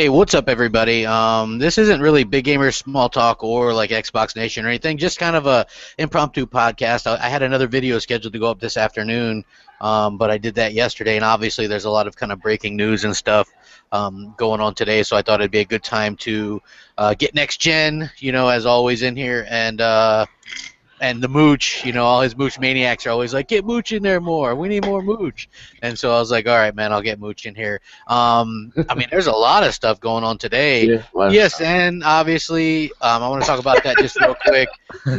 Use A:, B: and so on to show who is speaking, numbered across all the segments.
A: Hey, what's up, everybody? This isn't really Big Gamer Small Talk or like Xbox Nation or anything. Just kind of a impromptu podcast. I had another video scheduled to go up this afternoon, but I did that yesterday, and obviously there's a lot of kind of breaking news and stuff going on today. So I thought it'd be a good time to get next gen, as always in here, and the Mooch, all his Mooch maniacs are always like, get Mooch in there more. We need more Mooch. And so I was like, all right, man, I'll get Mooch in here. I mean, there's a lot of stuff going on today.
B: Yeah,
A: PSN, obviously. I want to talk about that just real quick.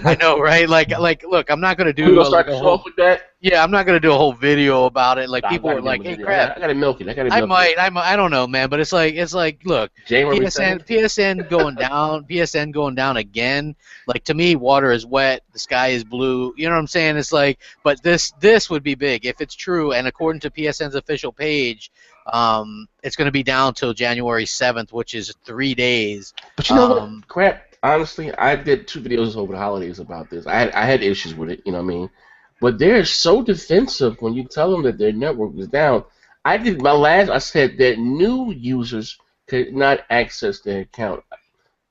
A: I know, right? Like, look, I'm not gonna do.
B: You gonna start the show off with that?
A: Yeah, I'm not gonna do a whole video about it. Like, people are like, "Hey, crap."
B: I gotta milk it.
A: I don't know, man. But it's like, look,
B: January
A: PSN going down. PSN going down again. Like, to me, water is wet, the sky is blue. You know what I'm saying? It's like, but this would be big if it's true. And according to PSN's official page, it's going to be down till January 7th, which is 3 days.
B: But you know what? Crap. Honestly, I did 2 videos over the holidays about this. I had issues with it. You know what I mean? But they're so defensive when you tell them that their network was down. I said that new users could not access their account.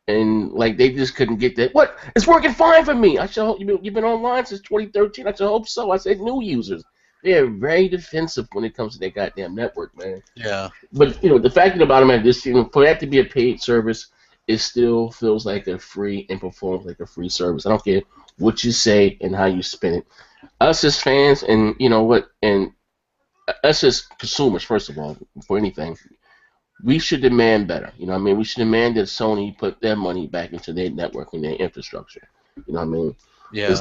B: And like they just couldn't get that. What? It's working fine for me. I should hope you've been online since 2013. I should hope so. I said new users. They're very defensive when it comes to their goddamn network, man.
A: Yeah.
B: But the fact of the bottom of this, for that to be a paid service, it still feels like a free and performs like a free service. I don't care what you say and how you spin it. Us as fans, and and us as consumers, first of all, for anything, we should demand better. You know what I mean? We should demand that Sony put their money back into their network and their infrastructure. You know what I mean?
A: Yeah.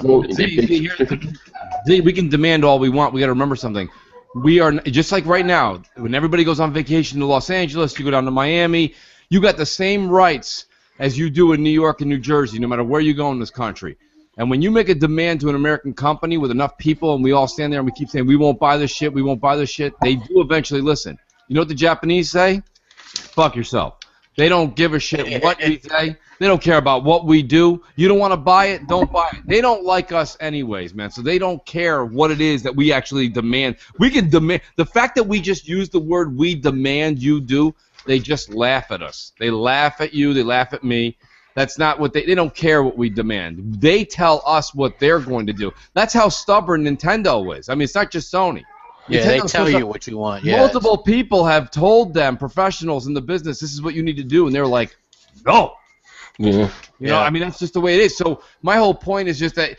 C: We can demand all we want. We got to remember something. We are just like right now. When everybody goes on vacation to Los Angeles, you go down to Miami. You got the same rights as you do in New York and New Jersey, no matter where you go in this country. And when you make a demand to an American company with enough people, and we all stand there and we keep saying we won't buy this shit, we won't buy this shit, they do eventually listen. You know what the Japanese say? Fuck yourself. They don't give a shit what we say. They don't care about what we do. You don't want to buy it, don't buy it. They don't like us anyways, man. So they don't care what it is that we actually demand. We can demand. The fact that we just use the word we demand you do, they just laugh at us. They laugh at you. They laugh at me. That's not what they don't care what we demand. They tell us what they're going to do. That's how stubborn Nintendo is. I mean, it's not just Sony.
A: Yeah, they tell you what you want. Yeah.
C: Multiple people have told them, professionals in the business, this is what you need to do, and they're like, no.
B: Yeah.
C: You know, I mean, that's just the way it is. So my whole point is just that,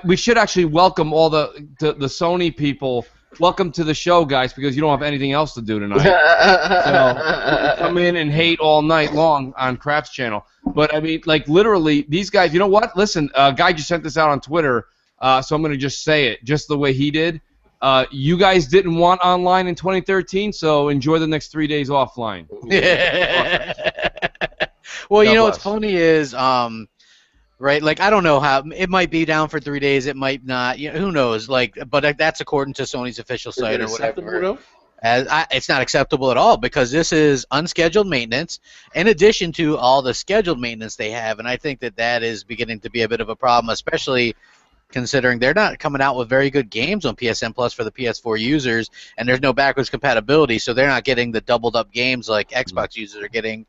C: we should actually welcome all the Sony people. Welcome to the show, guys, because you don't have anything else to do tonight. So come in and hate all night long on Crap's channel. But, I mean, like, literally, these guys, you know what? Listen, a guy just sent this out on Twitter, so I'm going to just say it just the way he did. You guys didn't want online in 2013, so enjoy the next 3 days offline.
A: Well, what's funny is, right? Like, I don't know how it might be down for 3 days. It might not. Who knows? Like, but that's according to Sony's official site or whatever. It's not acceptable at all because this is unscheduled maintenance in addition to all the scheduled maintenance they have, and I think that is beginning to be a bit of a problem, especially considering they're not coming out with very good games on PSN Plus for the PS4 users, and there's no backwards compatibility, so they're not getting the doubled-up games like Xbox users are getting.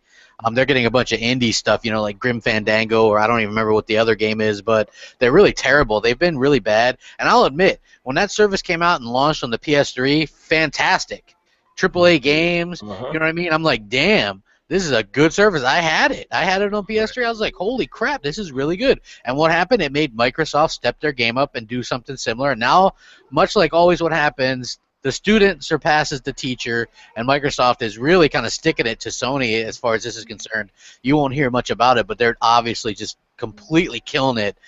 A: They're getting a bunch of indie stuff, like Grim Fandango, or I don't even remember what the other game is, but they're really terrible. They've been really bad, and I'll admit, when that service came out and launched on the PS3, fantastic. AAA games, you know what I mean? I'm like, damn. This is a good service. I had it. I had it on PS3. I was like, holy crap, this is really good. And what happened? It made Microsoft step their game up and do something similar. And now, much like always what happens, the student surpasses the teacher, and Microsoft is really kind of sticking it to Sony as far as this is concerned. You won't hear much about it, but they're obviously just completely killing it.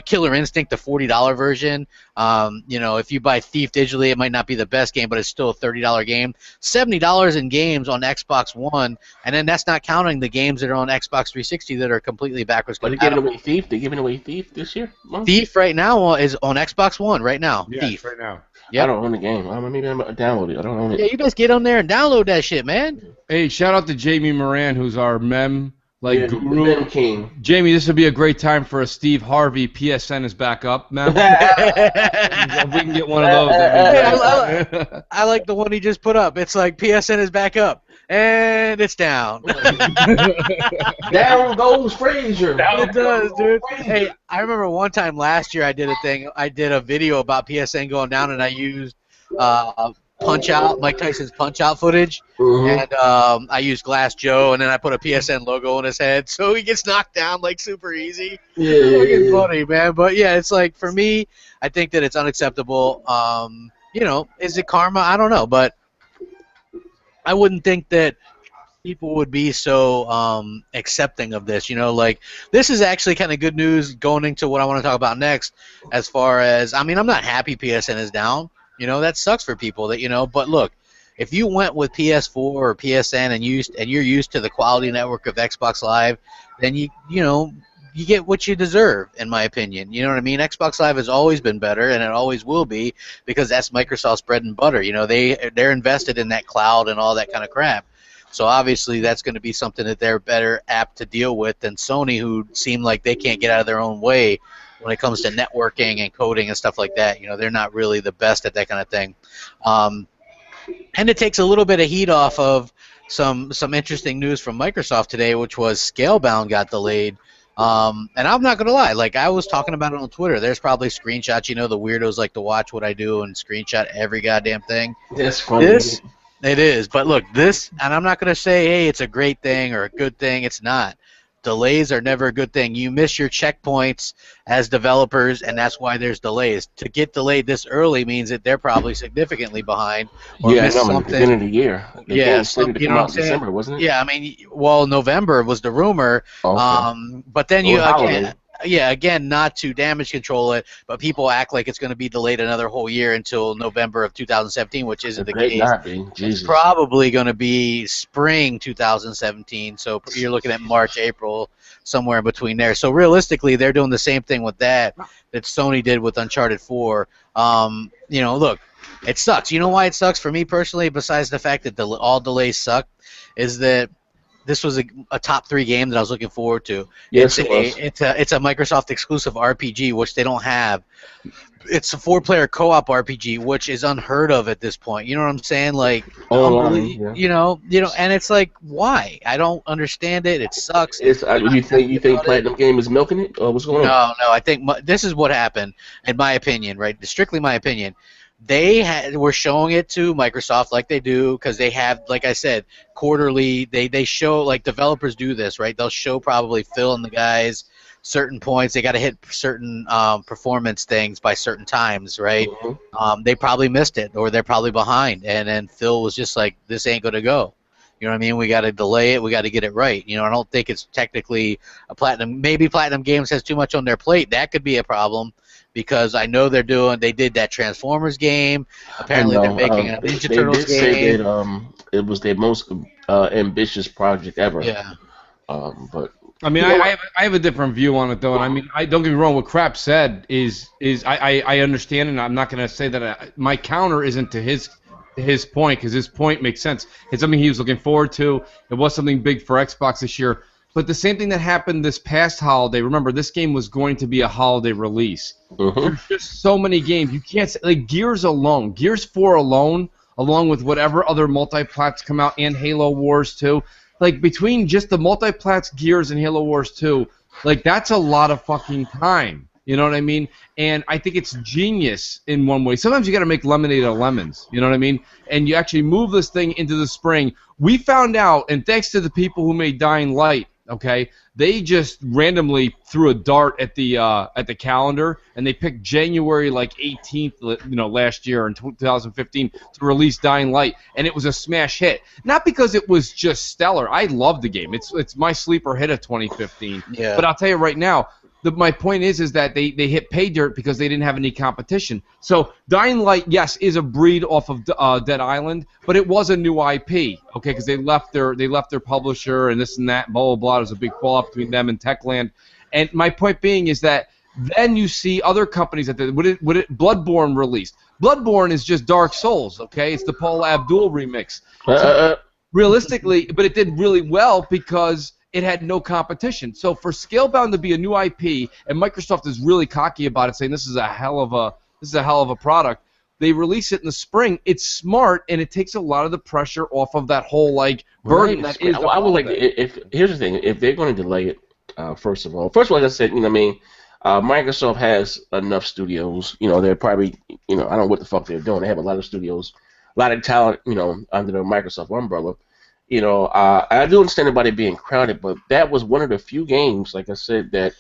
A: Killer Instinct, the $40 version. If you buy Thief digitally, it might not be the best game, but it's still a $30 game. $70 in games on Xbox One, and then that's not counting the games that are on Xbox 360 that are completely backwards compatible.
B: They're giving away Thief this year?
A: Thief right now is on Xbox One right now.
C: Yeah,
A: Thief
C: right now.
B: Yep. I don't own the game. Maybe I'm going to download it. I don't own it.
A: Yeah, you guys get on there and download that shit, man.
C: Hey, shout out to Jamie Moran, who's our mem guru.
B: King.
C: Jamie, this would be a great time for a Steve Harvey PSN is back up, man. If we can get one of those, that'd be great.
A: I like the one he just put up. It's like PSN is back up. and it's down.
B: Down goes Frazier.
A: It does, dude. Hey, I remember one time last year I did a thing. I did a video about PSN going down, and I used Punch Out, Mike Tyson's Punch Out footage, and I used Glass Joe, and then I put a PSN logo on his head, so he gets knocked down like super easy. It's funny, man. But yeah, it's like for me, I think that it's unacceptable. You know, is it karma? I don't know, but I wouldn't think that people would be so accepting of this. You know, like this is actually kind of good news going into what I want to talk about next. As far as, I mean, I'm not happy PSN is down. You know, that sucks for people that, you know, but look, if you went with PS4 or PSN and you're used to the quality network of Xbox Live, then you know, you get what you deserve, in my opinion. You know what I mean? Xbox Live has always been better, and it always will be, because that's Microsoft's bread and butter. You know, they're invested in that cloud and all that kind of crap. So obviously that's going to be something that they're better apt to deal with than Sony, who seem like they can't get out of their own way when it comes to networking and coding and stuff like that. You know, they're not really the best at that kind of thing. And it takes a little bit of heat off of some interesting news from Microsoft today, which was Scalebound got delayed. And I'm not going to lie, like I was talking about it on Twitter. There's probably screenshots. You know, the weirdos like to watch what I do and screenshot every goddamn thing.
B: That's funny.
A: It is, but look, this, and I'm not going to say, hey, it's a great thing or a good thing. It's not. Delays are never a good thing. You miss your checkpoints as developers, and that's why there's delays. To get delayed this early means that they're probably significantly behind. Or
B: missed something. At the beginning of the year.
A: Yeah,
B: you know what I'm saying? December, wasn't it?
A: Yeah, I mean, well, November was the rumor. Okay. But then again, not to damage control it, but people act like it's going to be delayed another whole year until November of 2017, which isn't the case. It's probably going to be spring 2017, so you're looking at March, April, somewhere in between there. So realistically, they're doing the same thing with that Sony did with Uncharted 4. You know, look, it sucks. You know why it sucks for me personally, besides the fact that all delays suck, is that this was a top 3 game that I was looking forward to.
B: Yes,
A: it's a Microsoft exclusive RPG, which they don't have. It's a 4-player co-op RPG, which is unheard of at this point. You know what I'm saying? Like, you know, and it's like, why? I don't understand it. It sucks.
B: You think Platinum Game is milking it, or what's going on?
A: No. I think this is what happened, in my opinion. Right, strictly my opinion. They were showing it to Microsoft like they do, because they have, like I said, quarterly. They show, like developers do this, right? They'll show probably Phil and the guys certain points. They got to hit certain performance things by certain times, right? They probably missed it, or they're probably behind, and then Phil was just like, "This ain't gonna go." You know what I mean? We got to delay it. We got to get it right. You know, I don't think it's technically a Platinum. Maybe Platinum Games has too much on their plate. That could be a problem. Because I know they did that Transformers game. Apparently they're making a Ninja Turtles game. They did say that
B: it was their most ambitious project ever.
A: Yeah.
B: But
C: I mean, I have a different view on it, though. And I mean, don't get me wrong. What Crap said is I understand, and I'm not going to say that my counter isn't to his point, because his point makes sense. It's something he was looking forward to. It was something big for Xbox this year. But the same thing that happened this past holiday, remember, this game was going to be a holiday release. There's just so many games. You can't say, like, Gears 4 alone, along with whatever other multi-plats come out, and Halo Wars 2, like, between just the multi-plats, Gears, and Halo Wars 2, like, that's a lot of fucking time. You know what I mean? And I think it's genius in one way. Sometimes you got to make lemonade out of lemons. You know what I mean? And you actually move this thing into the spring. We found out, and thanks to the people who made Dying Light, okay, they just randomly threw a dart at the calendar, and they picked January like 18th, you know, last year in 2015 to release Dying Light, and it was a smash hit. Not because it was just stellar. I love the game. It's my sleeper hit of 2015.
A: Yeah.
C: But I'll tell you right now, my point is that they hit pay dirt because they didn't have any competition. So Dying Light, yes, is a breed off of Dead Island, but it was a new IP, okay? Because they left their publisher and this and that, blah blah blah. There's a big fallout between them and Techland. And my point being is that then you see other companies that Bloodborne released. Bloodborne is just Dark Souls, okay? It's the Paul Abdul remix. So, realistically, but it did really well because it had no competition. So for Scalebound to be a new IP, and Microsoft is really cocky about it, saying this is a hell of a product. they release it in the spring. It's smart, and it takes a lot of the pressure off of that whole like burden that is.
B: I would like if here's the thing: if they're going to delay it, first of all, like I said, you know what I mean. Microsoft has enough studios. You know, they're probably, you know, I don't know what the fuck they're doing. They have a lot of studios, a lot of talent, you know, under the Microsoft umbrella. You know, I do understand about it being crowded, but that was one of the few games, like I said, that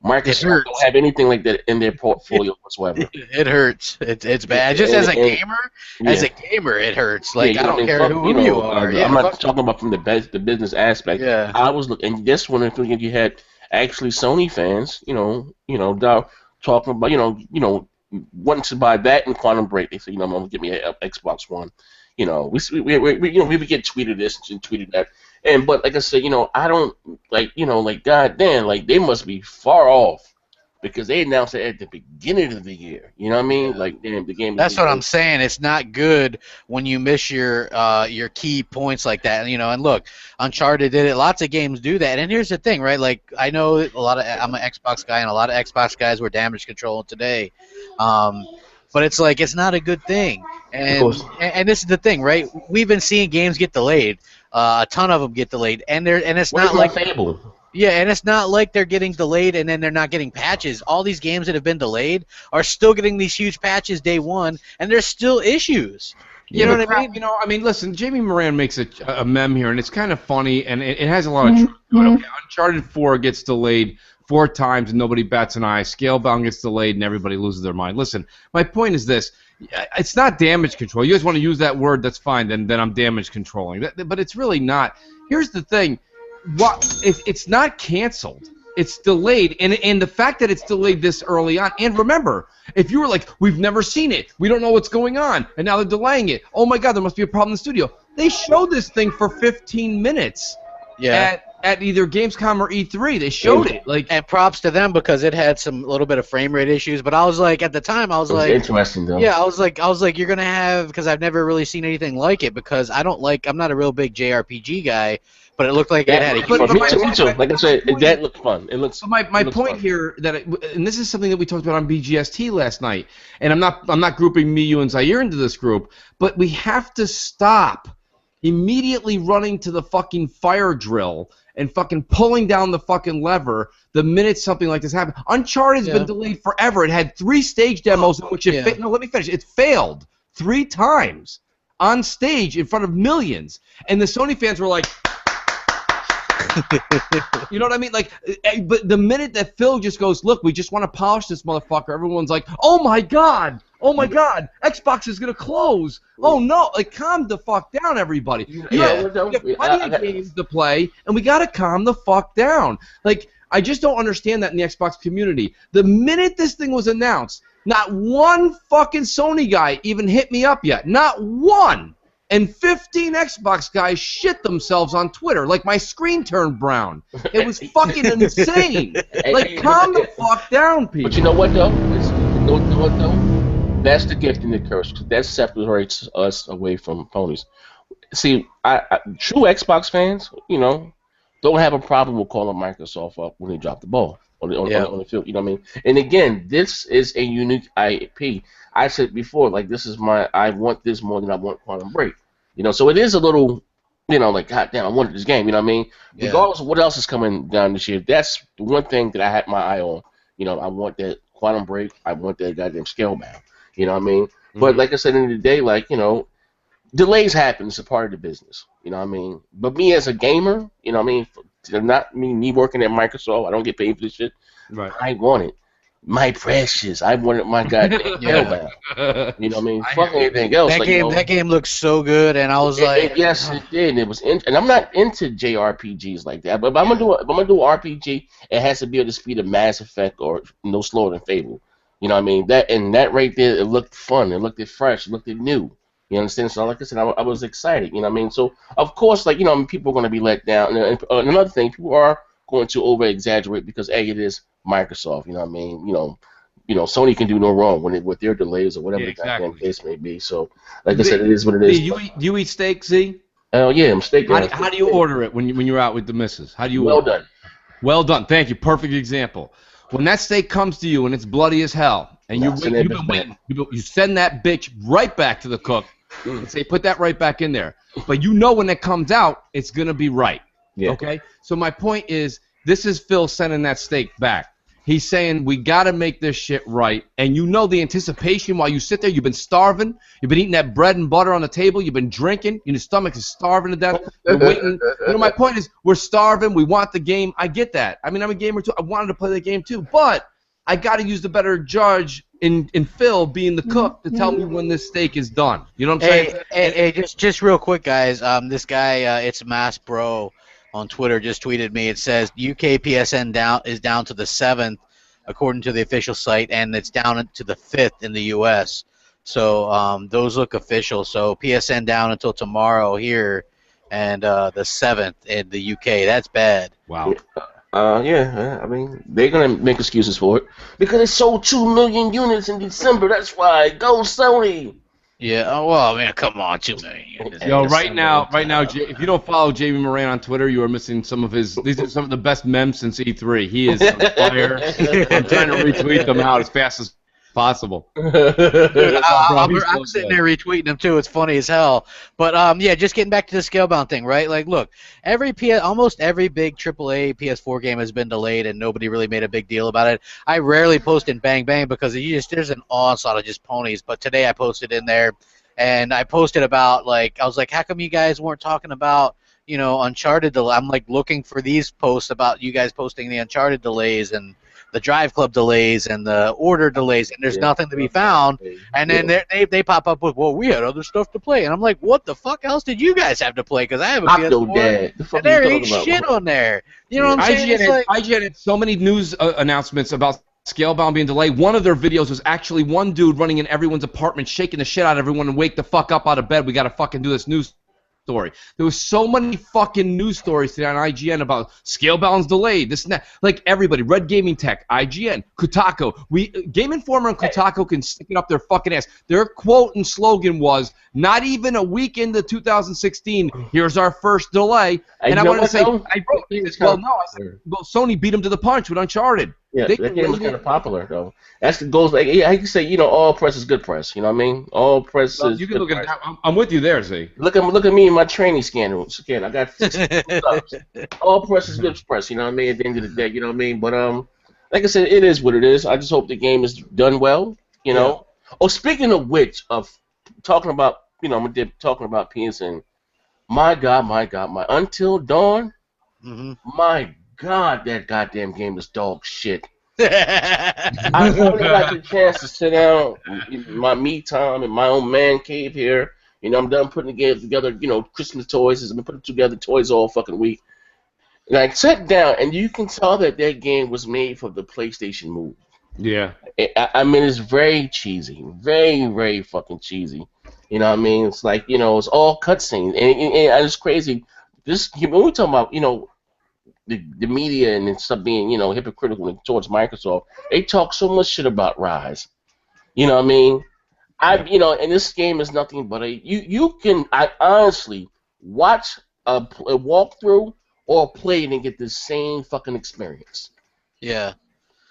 B: Microsoft don't have anything like that in their portfolio whatsoever.
A: It hurts. It's bad. Just as a gamer, it hurts. Like I don't care who you are.
B: I'm not talking about from the business aspect.
A: Yeah.
B: I was looking, and this one, you had actually Sony fans, talking about, wanting to buy that and Quantum Break. They said, I'm gonna get me an Xbox One. We would get tweeted this and tweeted that, but like I said, I don't like goddamn, like they must be far off because they announced it at the beginning of the year. You know what I mean?
A: Yeah.
B: Like damn, the game.
A: That's what I'm saying. It's not good when you miss your key points like that. And look, Uncharted did it. Lots of games do that. And here's the thing, right? Like I know I'm an Xbox guy, and a lot of Xbox guys were damage control today. But it's like it's not a good thing. And this is the thing, right? We've been seeing games get delayed. A ton of them get delayed, and it's not like
B: Fable.
A: Yeah, and it's not like they're getting delayed and then they're not getting patches. All these games that have been delayed are still getting these huge patches day one, and there's still issues. You know what I mean?
C: Listen, Jamie Moran makes a meme here, and it's kind of funny, and it has a lot of truth to it. Okay, Uncharted 4 gets delayed 4 times, and nobody bats an eye. Scalebound gets delayed, and everybody loses their mind. Listen, my point is this. It's not damage control. You guys want to use that word, that's fine. Then I'm damage controlling. But it's really not. Here's the thing. It's not canceled. It's delayed, and the fact that it's delayed this early on. And remember, if you were like, we've never seen it, we don't know what's going on, and now they're delaying it. Oh my God, there must be a problem in the studio. They showed this thing for 15 minutes.
A: Yeah.
C: At either Gamescom or E3, they showed it.
A: And props to them because it had some little bit of frame rate issues. But I was like, at the time, I was like,
B: interesting though.
A: Yeah, I was like, you're gonna have, because I've never really seen anything like it. Because I'm not a real big JRPG guy, but it looked like it had a huge.
B: Me too. Like I said, that looked fun. It looks.
C: So my point fun. Here and this is something that we talked about on BGST last night, and I'm not grouping me, you, and Zaire into this group, but we have to stop immediately running to the fucking fire drill and fucking pulling down the fucking lever the minute something like this happened. Uncharted's been delayed forever. It had 3 stage demos in which it no, let me finish. It failed 3 times on stage in front of millions, and the Sony fans were like. You know what I mean? Like, but the minute that Phil just goes, look, we just want to polish this motherfucker, everyone's like, oh my God, Xbox is gonna close. Oh no, like, calm the fuck down, everybody. You have plenty of games to play, and we gotta calm the fuck down. Like, I just don't understand that in the Xbox community. The minute this thing was announced, not one fucking Sony guy even hit me up yet. Not one. And 15 Xbox guys shit themselves on Twitter. Like, my screen turned brown. It was fucking insane. Like, calm the fuck down, people.
B: But you know what, though? That's the gift and the curse. That separates us away from ponies. See, true Xbox fans, don't have a problem with calling Microsoft up when they drop the ball on the field. You know what I mean? And again, this is a unique IP. I said before, like, I want this more than I want Quantum Break. So it is a little, like, goddamn, I wanted this game. You know what I mean? Yeah. Regardless of what else is coming down this year, that's the one thing that I had my eye on. I want that Quantum Break. I want that goddamn Scalebound. You know what I mean? Mm-hmm. But like I said, in the day, like, delays happen. It's a part of the business. You know what I mean? But me as a gamer, not me working at Microsoft, I don't get paid for this shit.
C: Right.
B: I want it. My precious. I wanted my goddamn Scalebound. You know what I mean? Fuck anything else.
A: That game looks so good, and I was like,
B: yes, it did. And it was, and I'm not into JRPGs like that. But if I'm gonna do an RPG, it has to be at the speed of Mass Effect or no slower than Fable. You know what I mean? That right there, it looked fun. It looked fresh. It looked new. You understand? So like I said, I was excited. You know what I mean? So of course, like, people are going to be let down. And another thing, people are going to over exaggerate because it is Microsoft. You know what I mean? Sony can do no wrong with their delays or whatever the goddamn case may be. So like I said, it is what it is.
C: Do you eat steak, Z?
B: Oh yeah, I'm steak.
C: How do you order it when you're out with the missus? How do you?
B: Done.
C: Well done. Thank you. Perfect example. When that steak comes to you and it's bloody as hell, and you've been waiting. You send that bitch right back to the cook and say, put that right back in there. But you know when it comes out, it's going to be right. Yeah. Okay? So my point is, this is Phil sending that steak back. He's saying, we got to make this shit right. And you know the anticipation while you sit there, you've been starving. You've been eating that bread and butter on the table. You've been drinking. Your stomach is starving to death. You're waiting. You know, my point is, we're starving. We want the game. I get that. I mean, I'm a gamer too. I wanted to play the game too. But I got to use the better judge in Phil being the cook to tell me when this steak is done. You know what I'm saying?
A: Hey, just real quick, guys. This guy, it's Mass Bro on Twitter, just tweeted me. It says UK PSN is down to the 7th, according to the official site, and it's down to the 5th in the US. So those look official. So PSN down until tomorrow here, and the 7th in the UK. That's bad.
C: Wow.
B: Yeah, I mean, they're going to make excuses for it. Because it sold 2 million units in December. That's why. Go Sony!
A: Yeah, oh, well, man, come on, 2 million.
C: Yo, right now, if you don't follow JB Moran on Twitter, you are missing some of his. These are some of the best memes since E3. He is on fire. I'm trying to retweet them out as fast as possible.
A: Dude, I'm sitting there retweeting them too. It's funny as hell. But yeah, just getting back to the Scalebound thing, right? Like, look, almost every big AAA PS4 game has been delayed, and nobody really made a big deal about it. I rarely post in Bang Bang because there's an onslaught of just ponies. But today I posted in there, and I posted about, like, I was like, how come you guys weren't talking about, you know, Uncharted delay? I'm like looking for these posts about you guys posting the Uncharted delays and the Drive Club delays and the Order delays, and there's nothing to be found. And then they pop up with, well, we had other stuff to play. And I'm like, what the fuck else did you guys have to play? Because I have a PS4, and there ain't shit on there. You know what I'm saying?
C: IGN had so many news announcements about Scalebound being delayed. One of their videos was actually one dude running in everyone's apartment, shaking the shit out of everyone and wake the fuck up out of bed. We got to fucking do this news story. There was so many fucking news stories today on IGN about Scalebound's delayed, this and that. Like everybody, Red Gaming Tech, IGN, Kotaku. Game Informer and Kotaku can stick it up their fucking ass. Their quote and slogan was, not even a week into 2016, here's our first delay. And I wanted to say, well, Sony beat them to the punch with Uncharted.
B: Yeah, that game was kind of popular, though. That's the goals. Like, I can say, you know, all press is good press. You know what I mean? All press is
C: you can look at that. I'm with you there, Z.
B: Look at me in my training scanner. I got 6 subs. All press is good press. You know what I mean? At the end of the day, you know what I mean? But like I said, it is what it is. I just hope the game is done well. You know. Yeah. Oh, speaking of which, of talking about, you know, talking about PSN. My God, Until Dawn.
A: Mm-hmm.
B: My God, that goddamn game is dog shit. I finally got the chance to sit down in my me time in my own man cave here. You know, I'm done putting together, you know, Christmas toys. I've been putting together toys all fucking week. And I sat down, and you can tell that game was made for the PlayStation Move.
C: Yeah.
B: I mean, it's very cheesy. Very, very fucking cheesy. You know what I mean? It's like, you know, it's all cutscenes. And it's crazy. When we talk about, you know, the media and stuff being, you know, hypocritical towards Microsoft, they talk so much shit about Rise. You know what I mean? You know, and this game is nothing but you can honestly watch a walkthrough or play it and get the same fucking experience.
A: Yeah.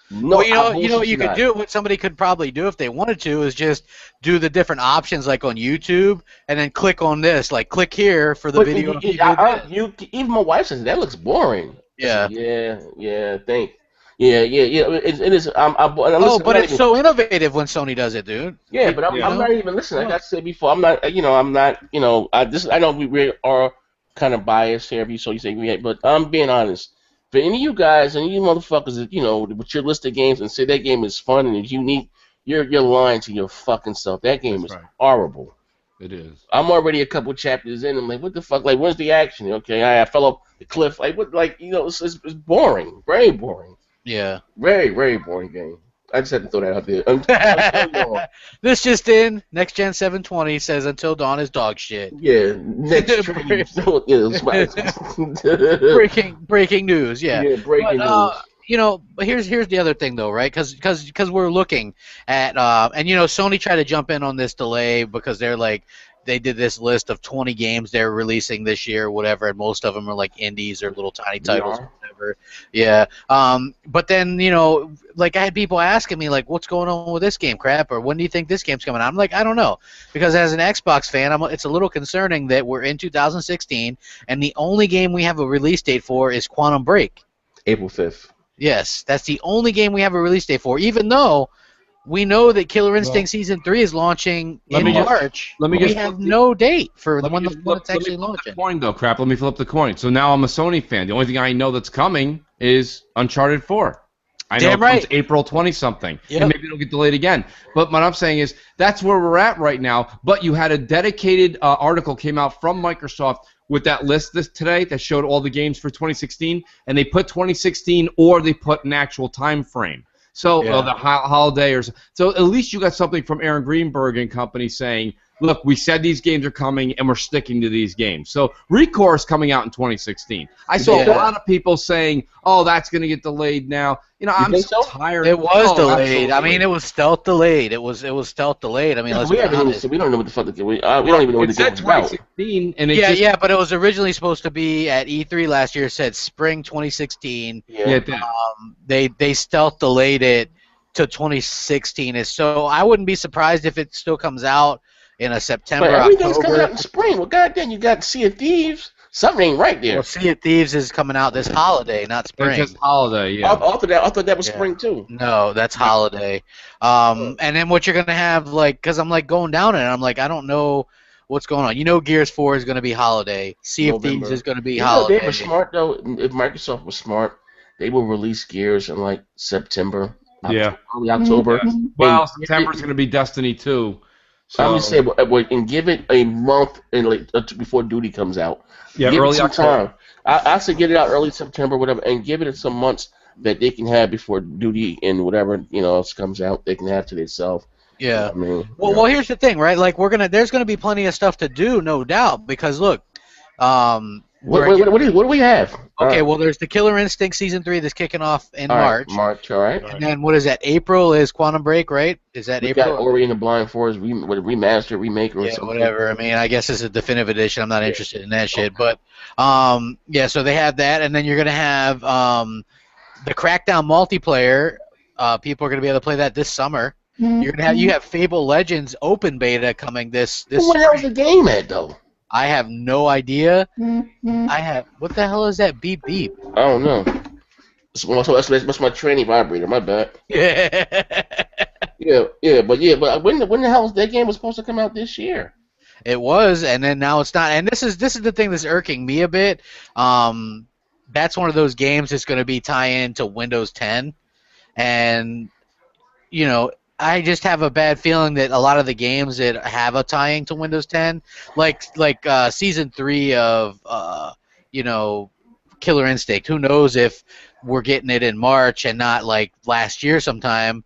B: No,
A: well, you know what you could do, what somebody could probably do if they wanted to, is just do the different options like on YouTube and then click on this, like click here for the video.
B: Even my wife says that looks boring.
A: Yeah.
B: Yeah. Thank. Yeah. It is.
A: But it's so innovative when Sony does it, dude.
B: Yeah, but I'm not even listening. Like I said before, I'm not. You know, I'm not. You know, I know we are kind of biased here, so you say, but I'm being honest. For any of you guys, any of you motherfuckers that, you know, with your list of games and say that game is fun and is unique, you're lying to your fucking self. That game is horrible.
C: It is.
B: I'm already a couple chapters in. I'm like, what the fuck? Like, where's the action? Okay, I fell off the cliff. Like, what? Like, you know, it's boring. Very boring.
A: Yeah.
B: Very, very boring game. I just had to throw that out there.
A: This just in, Next Gen 720 says Until Dawn is dog shit.
B: Yeah, next
A: breaking news. Yeah.
B: Yeah, breaking news.
A: You know, but here's the other thing though, right? Because we're looking at and you know, Sony tried to jump in on this delay because they're like they did this list of 20 games they're releasing this year, or whatever, and most of them are like indies or little tiny titles, or whatever. Yeah. But then like I had people asking me like, what's going on with this game, crap, or when do you think this game's coming out? I'm like, I don't know, because as an Xbox fan, it's a little concerning that we're in 2016 and the only game we have a release date for is Quantum Break.
B: April 5th.
A: Yes, that's the only game we have a release date for, even though we know that Killer Instinct Season 3 is launching in March. We have no date for when it's actually launching.
C: Coin, though, crap. Let me flip the coin. So now I'm a Sony fan. The only thing I know that's coming is Uncharted 4. I know it's April 20-something. Yep. And maybe it'll get delayed again. But what I'm saying is that's where we're at right now. But you had a dedicated article came out from Microsoft with that list today that showed all the games for 2016. And they put 2016 or they put an actual time frame. So the holiday so at least you got something from Aaron Greenberg and company saying, look, we said these games are coming and we're sticking to these games. So Recore is coming out in 2016. I saw a lot of people saying, oh, that's going to get delayed now. I'm so tired.
A: It was delayed. Absolutely. I mean, it was stealth delayed. It was stealth delayed. I mean,
B: we don't know what the fuck we don't even know what the game's about.
A: But it was originally supposed to be at E3 last year. It said spring 2016.
C: Yeah.
A: They stealth delayed it to 2016. So I wouldn't be surprised if it still comes out in a September,
B: but everything's coming out in spring. Well, goddamn, you got Sea of Thieves. Something ain't right there.
A: Well, Sea of Thieves is coming out this holiday, not spring.
C: It's just holiday, yeah.
B: I thought that was spring too.
A: No, that's holiday. And then what you're gonna have, like, because I'm like going down it, and I'm like, I don't know what's going on. Gears 4 is gonna be holiday. Sea of Thieves is gonna be holiday.
B: They were smart though. If Microsoft was smart, they will release Gears in like September. Early October.
C: Yeah. Well, September's gonna be Destiny 2. So,
B: I'm just saying, and give it a month before Duty comes out.
C: Yeah,
B: give
C: early October.
B: I say get it out early September, whatever, and give it some months that they can have before Duty and whatever else comes out. They can have to themselves.
A: Yeah. Well, here's the thing, right? Like there's gonna be plenty of stuff to do, no doubt, because look,
B: what do we have?
A: Okay, well, there's the Killer Instinct Season 3 that's kicking off in March.
B: March, all right.
A: And then what is that? April is Quantum Break, right? Is that April?
B: We got Ori and the Blind Forest remaster, remake, or something.
A: Whatever. I mean, I guess it's a definitive edition. I'm not interested in that shit. But, so they have that. And then you're going to have the Crackdown multiplayer. People are going to be able to play that this summer.
B: Mm-hmm.
A: You have Fable Legends open beta coming this
B: What the hell's the game at, though?
A: I have no idea. What the hell is that beep beep?
B: I don't know. So that's my training vibrator. My bad. But when the hell that game was supposed to come out this year?
A: It was, and then now it's not. And this is the thing that's irking me a bit. That's one of those games that's going to be tie-in to Windows 10, and I just have a bad feeling that a lot of the games that have a tie-in to Windows 10, like Season 3 of Killer Instinct. Who knows if we're getting it in March and not like last year sometime?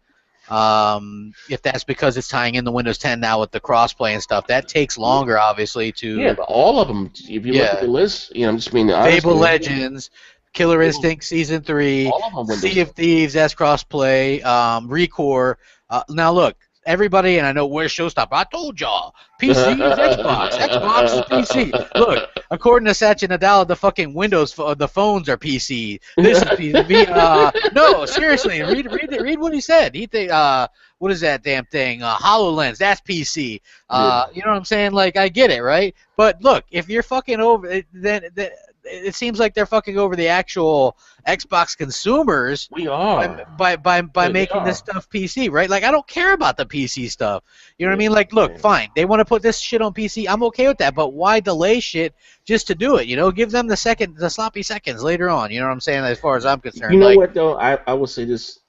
A: If that's because it's tying in the Windows 10 now with the crossplay and stuff, that takes longer, obviously.
B: But all of them. If you look at the list, I'm just being honest.
A: Fable Legends, Killer Instinct Season 3, Sea of Thieves, that's crossplay, Recore. Now look, everybody, and I know where's Showstopper. I told y'all, PC is Xbox. Xbox is PC. Look, according to Satya Nadella, the fucking Windows, the phones are PC. This is PC. No, seriously, read what he said. He think, what is that damn thing? HoloLens, that's PC. You know what I'm saying? Like, I get it, right? But look, if you're fucking over, then it seems like they're fucking over the actual Xbox consumers.
B: We are
A: by making this stuff PC, right? Like, I don't care about the PC stuff. You know what I mean? Like, look, fine, they want to put this shit on PC. I'm okay with that, but why delay shit just to do it? Give them the sloppy seconds later on. You know what I'm saying? As far as I'm concerned.
B: You know what though? I would say this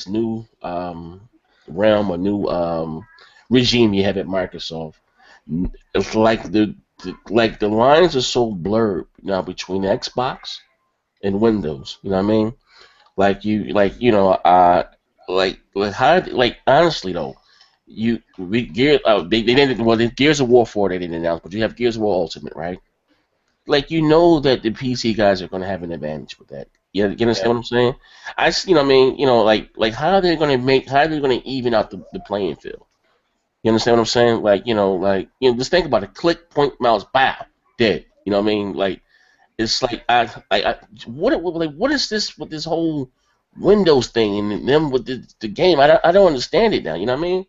B: new realm or new regime you have at Microsoft. It's like the lines are so blurred now between Xbox and Windows. You know what I mean? Honestly though, Gears of War 4 they didn't announce, but you have Gears of War Ultimate, right? Like, that the PC guys are going to have an advantage with that. You understand what I'm saying? How are they going to even out the playing field? You understand what I'm saying? Like, just think about it. Click, point, mouse, bow, dead. You know what I mean? Like, it's like what is this with this whole Windows thing and them with the game? I don't understand it now. You know what I mean?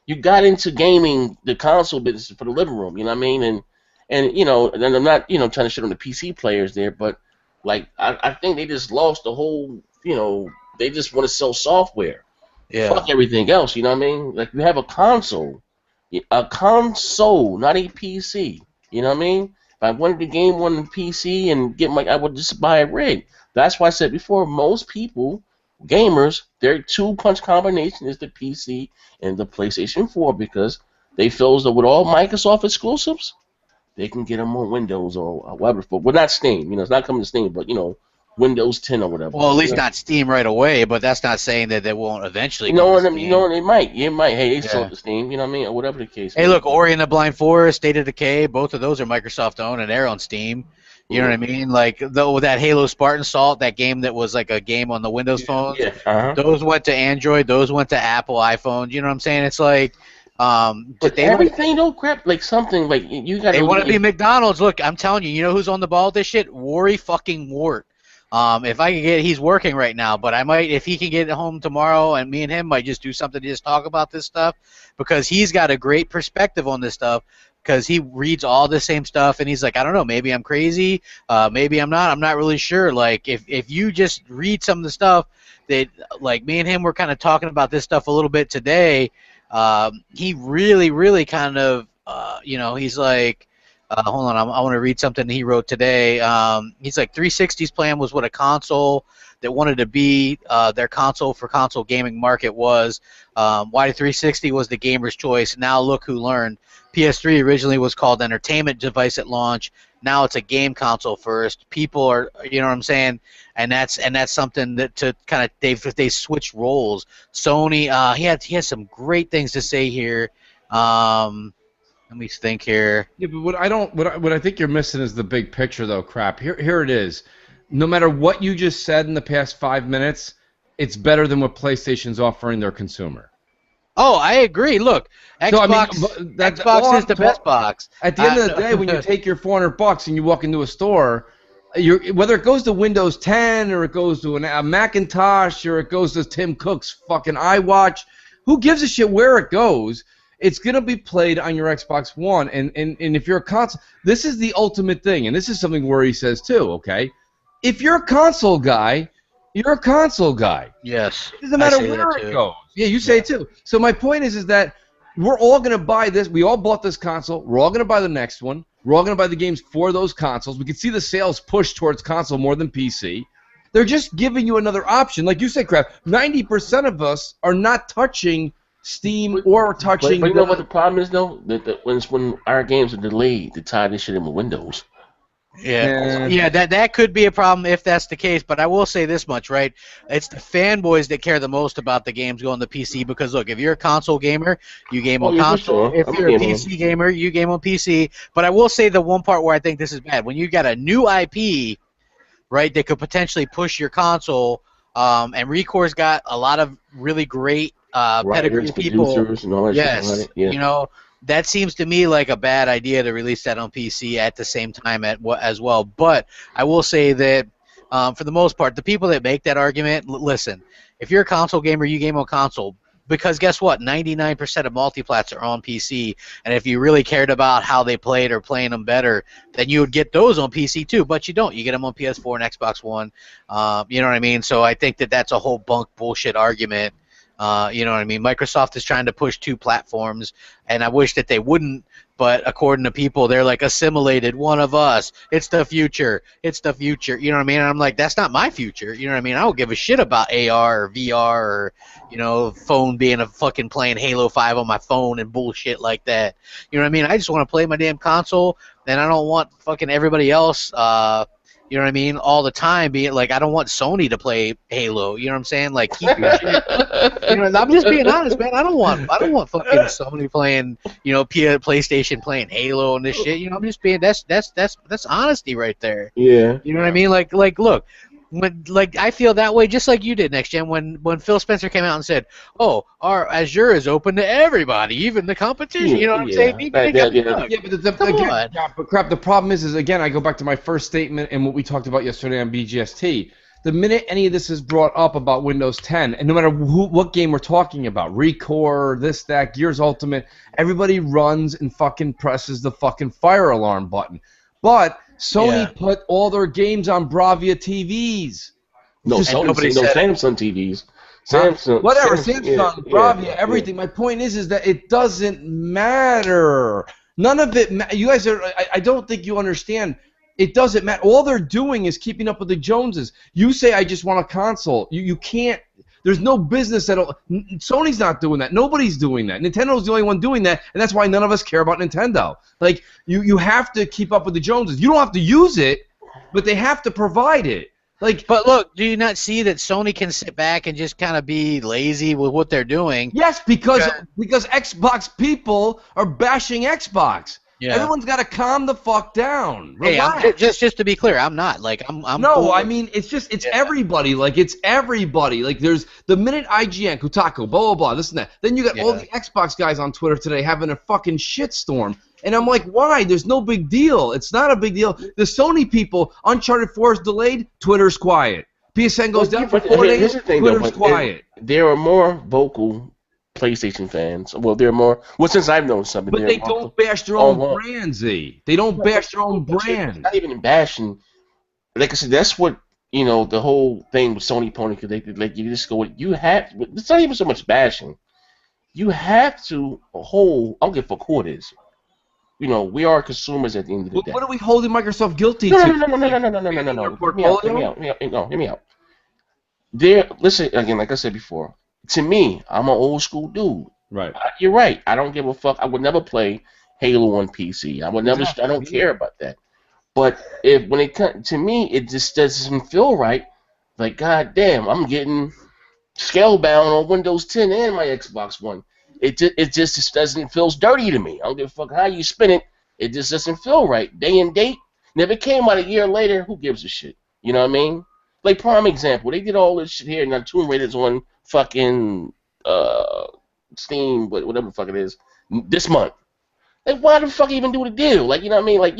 B: You got into gaming, the console business for the living room. You know what I mean? And I'm not trying to shit on the PC players there, but like I think they just lost the whole. They just want to sell software.
A: Yeah.
B: Fuck everything else. You know what I mean? Like, you have a console, not a PC. You know what I mean? If I wanted to game one PC and I would just buy a rig. That's why I said before, most people, gamers, their two-punch combination is the PC and the PlayStation 4 because they feel as though with all Microsoft exclusives, they can get them on Windows or whatever. Well, not Steam. It's not coming to Steam, but Windows 10 or whatever.
A: Well, at least not Steam right away, but that's not saying that they won't eventually.
B: They might. Hey, they sold the Steam. You know what I mean, or whatever the case.
A: Hey, look, Ori and the Blind Forest, State of Decay, both of those are Microsoft owned and they're on Steam. You know what I mean? Like that Halo Spartan Assault, that game that was like a game on the Windows phones.
B: Yeah. Uh-huh.
A: Those went to Android. Those went to Apple iPhones. You know what I'm saying? It's like.
B: But everything don't crap like something like you got.
A: They want to be McDonald's. Look, I'm telling you. You know who's on the ball with this shit? Rory fucking Wart. If I can he's working right now, but I might, if he can get home tomorrow, and me and him might just do something to just talk about this stuff, because he's got a great perspective on this stuff, because he reads all the same stuff, and he's like, I don't know, maybe I'm crazy, maybe I'm not really sure. Like, if you just read some of the stuff that, like, me and him were kind of talking about this stuff a little bit today, he really kind of, he's like, hold on, I want to read something he wrote today. He's like, 360's plan was what a console that wanted to be their console for console gaming market was. Why 360 was the gamer's choice. Now look who learned. PS3 originally was called entertainment device at launch. Now it's a game console first. People are, you know what I'm saying, and that's something that to kind of they switched roles. Sony, he has some great things to say here. Let me think here.
C: Yeah, but what I think you're missing is the big picture, though. Crap. Here it is. No matter what you just said in the past 5 minutes, it's better than what PlayStation's offering their consumer.
A: Oh, I agree. Look, Xbox, Xbox is the best box.
C: At the end of the day, when you take your $400 and you walk into a store, whether it goes to Windows 10 or it goes to a Macintosh or it goes to Tim Cook's fucking iWatch, who gives a shit where it goes? It's going to be played on your Xbox One, and if you're a console, this is the ultimate thing, and this is something where he says too, okay? If you're a console guy, you're a console guy.
A: Yes.
C: It doesn't matter where it goes. Yeah, you say it too. So my point is that we're all going to buy this. We all bought this console. We're all going to buy the next one. We're all going to buy the games for those consoles. We can see the sales push towards console more than PC. They're just giving you another option. Like you said, Crap, 90% of us are not touching Steam or touching.
B: But you know what the problem is, though? That when our games are delayed to tie this shit in with Windows.
A: Yeah, that could be a problem if that's the case. But I will say this much, right? It's the fanboys that care the most about the games going to PC, because look, if you're a console gamer, you game on console.
B: Sure.
A: If you're a PC gamer, you game on PC. But I will say the one part where I think this is bad, when you got a new IP, right, that could potentially push your console, and Recore's got a lot of really great pedigree people.
B: And all that shit,
A: yeah. You know, that seems to me like a bad idea to release that on PC at the same time as well. But I will say that for the most part, the people that make that argument, listen, if you're a console gamer, you game on console. Because guess what? 99% of multiplats are on PC, and if you really cared about how they played or playing them better, then you would get those on PC too. But you don't. You get them on PS4 and Xbox One. You know what I mean? So I think that that's a whole bullshit argument. You know what I mean? Microsoft is trying to push two platforms, and I wish that they wouldn't, but according to people, they're like assimilated, one of us. It's the future. It's the future. You know what I mean? And I'm like, that's not my future. You know what I mean? I don't give a shit about AR or VR or, you know, phone being a fucking playing Halo 5 on my phone and bullshit like that. You know what I mean? I just want to play my damn console, and I don't want fucking everybody else, you know what I mean, all the time being like, I don't want Sony to play Halo. You know what I'm saying? Like, keep your shit. You know, I'm just being honest, man. I don't want fucking Sony playing, you know, PlayStation playing Halo and this shit. You know, I'm just being that's honesty right there.
B: Yeah.
A: You know what I mean? Like, look, like I feel that way just like you did next gen when Phil Spencer came out and said, "Oh, our Azure is open to everybody, even the competition." You know what I'm saying?
C: Yeah, but crap. The problem is again, I go back to my first statement and what we talked about yesterday on BGST. The minute any of this is brought up about Windows 10, and no matter what game we're talking about, Recore, this, that, Gears Ultimate, everybody runs and fucking presses the fucking fire alarm button. But Sony put all their games on Bravia TVs.
B: No, Samsung TVs. Samsung,
C: Samsung, Bravia, everything. My point is that it doesn't matter. None of it. You guys are. I don't think you understand. It doesn't matter. All they're doing is keeping up with the Joneses. You say, I just want a console. You can't. There's no business that'll. Sony's not doing that. Nobody's doing that. Nintendo's the only one doing that, and that's why none of us care about Nintendo. Like, you have to keep up with the Joneses. You don't have to use it, but they have to provide it. Like,
A: but look, do you not see that Sony can sit back and just kind of be lazy with what they're doing?
C: Yes, because Xbox people are bashing Xbox. Yeah. Everyone's got to calm the fuck down. Relax.
A: Hey, just to be clear, I'm not like I'm.
C: No, cool. I mean it's everybody. Like it's everybody. Like there's the minute IGN, Kotaku, blah blah blah, this and that. Then you got all the Xbox guys on Twitter today having a fucking shitstorm. And I'm like, why? There's no big deal. It's not a big deal. The Sony people, Uncharted 4 is delayed, Twitter's quiet. PSN goes down for 4 days, Twitter's quiet.
B: There are more vocal PlayStation fans. Well, there are more. Well, since I've known something.
C: But they don't bash their own brand, Z. They don't bash their own brand.
B: Not even bashing. Like I said, that's what, the whole thing with Sony Pony, because you just go, you have, it's not even so much bashing. You have to hold, I don't give a fuck who it is. We are consumers at the end of the day.
C: What are we holding Microsoft guilty
B: to?
C: No.
B: Hear me out. Listen, again, like I said before, to me, I'm an old school dude.
C: Right.
B: You're right. I don't give a fuck. I would never play Halo on PC. I would never. I don't care about that. But when it comes to me, it just doesn't feel right. Like, goddamn, I'm getting Scalebound on Windows 10 and my Xbox One. It just doesn't feel dirty to me. I don't give a fuck how you spin it. It just doesn't feel right. Day and date. Never came out a year later. Who gives a shit? You know what I mean? Like, prime example. They did all this shit here, and Tomb Raider's on fucking Steam, whatever the fuck it is, this month. Like, why the fuck even do the deal? Like, you know what I mean? Like,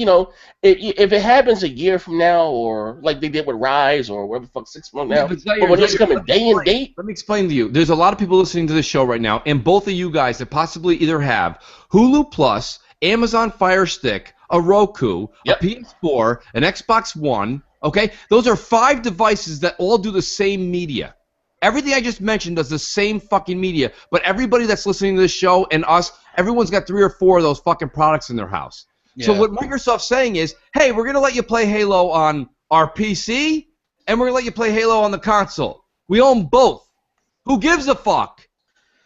B: if it happens a year from now, or like they did with Rise, or whatever the fuck, 6 months now, but when it's coming day and date.
C: Let me explain to you. There's a lot of people listening to this show right now, and both of you guys that possibly either have Hulu Plus, Amazon Fire Stick, a Roku, a PS4, an Xbox One. Okay, those are 5 devices that all do the same media. Everything I just mentioned does the same fucking media, but everybody that's listening to this show and us, everyone's got 3 or 4 of those fucking products in their house. Yeah. So what Microsoft's saying is, hey, we're going to let you play Halo on our PC, and we're going to let you play Halo on the console. We own both. Who gives a fuck?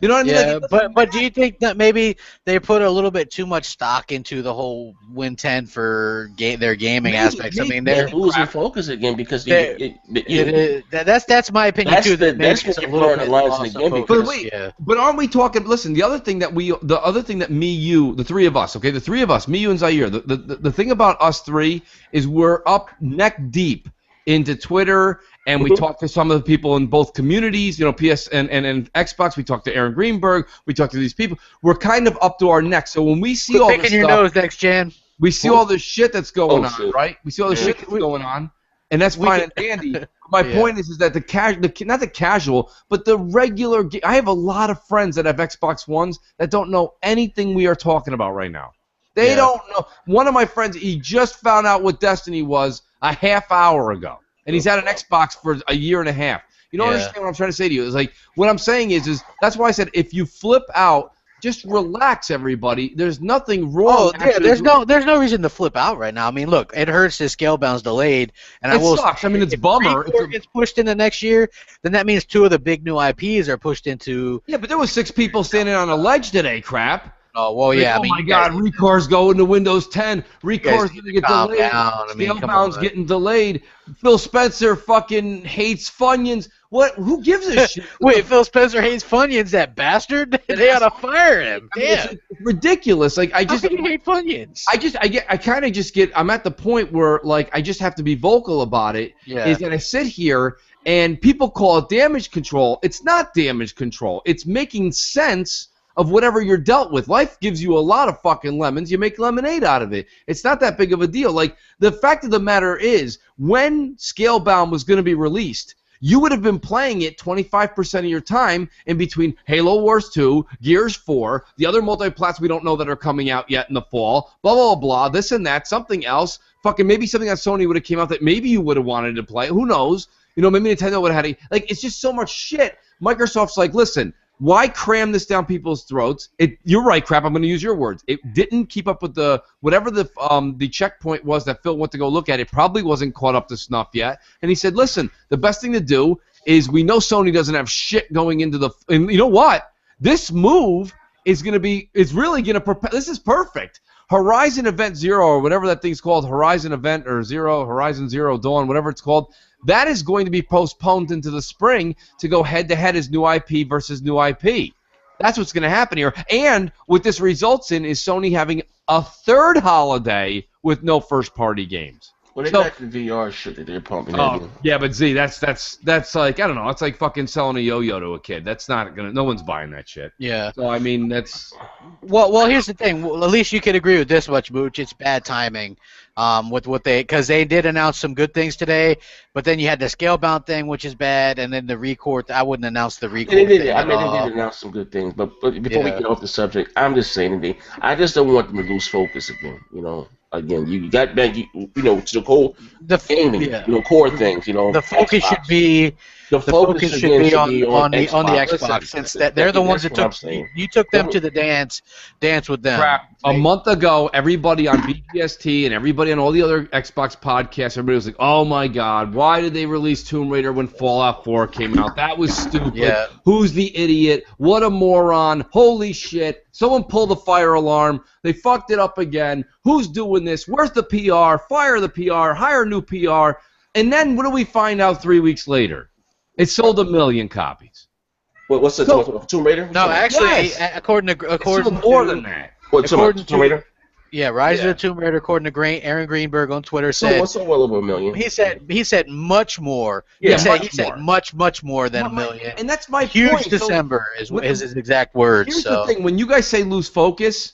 C: You know what I mean?
A: Yeah, but do you think that maybe they put a little bit too much stock into the whole Win 10 for their gaming aspects? I mean, they're
B: losing focus again because
A: that's my opinion too.
B: That's what you're blurring the lines again.
C: But wait, but aren't we talking? Listen, the other thing that me, you, the 3 of us, okay, the 3 of us, me, you, and Zaire. The thing about us 3 is we're up neck deep into Twitter, and we talk to some of the people in both communities, PS and Xbox. We talk to Aaron Greenberg. We talk to these people. We're kind of up to our neck. So when we see all this stuff,
A: your nose next gen.
C: We see all this shit that's going on, right? We see all the shit that's going on, and that's fine and dandy. My point is that not the casual, but the regular. I have a lot of friends that have Xbox Ones that don't know anything we are talking about right now. They don't know. One of my friends, he just found out what Destiny was a half hour ago, and he's had an Xbox for a year and a half. You don't understand what I'm trying to say to you. It's like, what I'm saying is that's why I said if you flip out, just relax, everybody. There's nothing wrong.
A: Oh, yeah, there's no reason to flip out right now. I mean, look, it hurts that Scalebound's delayed, and
C: it sucks. I mean, it's a bummer.
A: If it gets pushed into next year, then that means 2 of the big new IPs are pushed into.
C: Yeah, but there was 6 people standing on a ledge today, crap.
A: Oh, well, yeah.
C: Oh, my God, Recore's going to Windows 10. Recore's going to get delayed. Scalebound's getting delayed. Phil Spencer fucking hates Funyuns. What? Who gives a shit?
A: Wait, Phil Spencer hates Funyuns, that bastard. They ought to fire him.
C: I mean, it's ridiculous. Like I just
A: How can you hate Funyuns?
C: I'm at the point where like I just have to be vocal about it.
A: Yeah.
C: Is that I sit here and people call it damage control. It's not damage control. It's making sense of whatever you're dealt with. Life gives you a lot of fucking lemons. You make lemonade out of it. It's not that big of a deal. Like the fact of the matter is, when Scalebound was going to be released, you would have been playing it 25% of your time in between Halo Wars 2, Gears 4, the other multiplats we don't know that are coming out yet in the fall, blah, blah, blah, this and that, something else. Fucking maybe something on Sony would have came out that maybe you would have wanted to play. Who knows? You know, maybe Nintendo would have had like, it's just so much shit. Microsoft's like, listen, why cram this down people's throats? You're right, crap. I'm going to use your words. It didn't keep up with whatever the checkpoint was that Phil went to go look at. It probably wasn't caught up to snuff yet. And he said, listen, the best thing to do is we know Sony doesn't have shit going into the. And you know what? This move is really going to this is perfect. Horizon Event Zero or whatever that thing's called, Horizon Event or Zero, Horizon Zero Dawn, whatever it's called. That is going to be postponed into the spring to go head-to-head as new IP versus new IP. That's what's going to happen here. And what this results in is Sony having a third holiday with no first-party games.
B: Well, they got the VR shit that they're pumping.
C: Oh, yeah, but Z, that's like, I don't know, it's like fucking selling a yo-yo to a kid. That's not gonna. No one's buying that shit.
A: Yeah.
C: So I mean, that's.
A: Well, here's the thing. Well, at least you could agree with this much, Mooch. It's bad timing. With what because they did announce some good things today, but then you had the Scalebound thing, which is bad, and then the Recore. I wouldn't announce the Recore.
B: They did announce some good things, but before we get off the subject, I'm just saying I just don't want them to lose focus again. You know, you got back, to the whole gaming, core things. You know,
A: the focus
B: Xbox.
A: should be. The focus should be on the Xbox, since they're the ones that took them to the dance with them.
C: Crap. A month ago, everybody on BGST and everybody on all the other Xbox podcasts, everybody was like, "Oh my God, why did they release Tomb Raider when Fallout 4 came out? That was stupid.
A: Yeah.
C: Who's the idiot? What a moron! Holy shit! Someone pulled the fire alarm. They fucked it up again. Who's doing this? Where's the PR? Fire the PR. Hire new PR." And then what do we find out 3 weeks later? It sold 1 million copies.
B: What's the Tomb Raider?
A: No, actually, according to
C: more than that.
B: According to Tomb Raider?
A: Yeah, Rise of the Tomb Raider, according to Aaron Greenberg on Twitter, said
B: well over 1 million.
A: He said much more.
C: Yeah,
A: he said much more than 1 million.
C: And that's my
A: huge
C: point.
A: December is his exact words.
C: Here's the thing: when you guys say lose focus,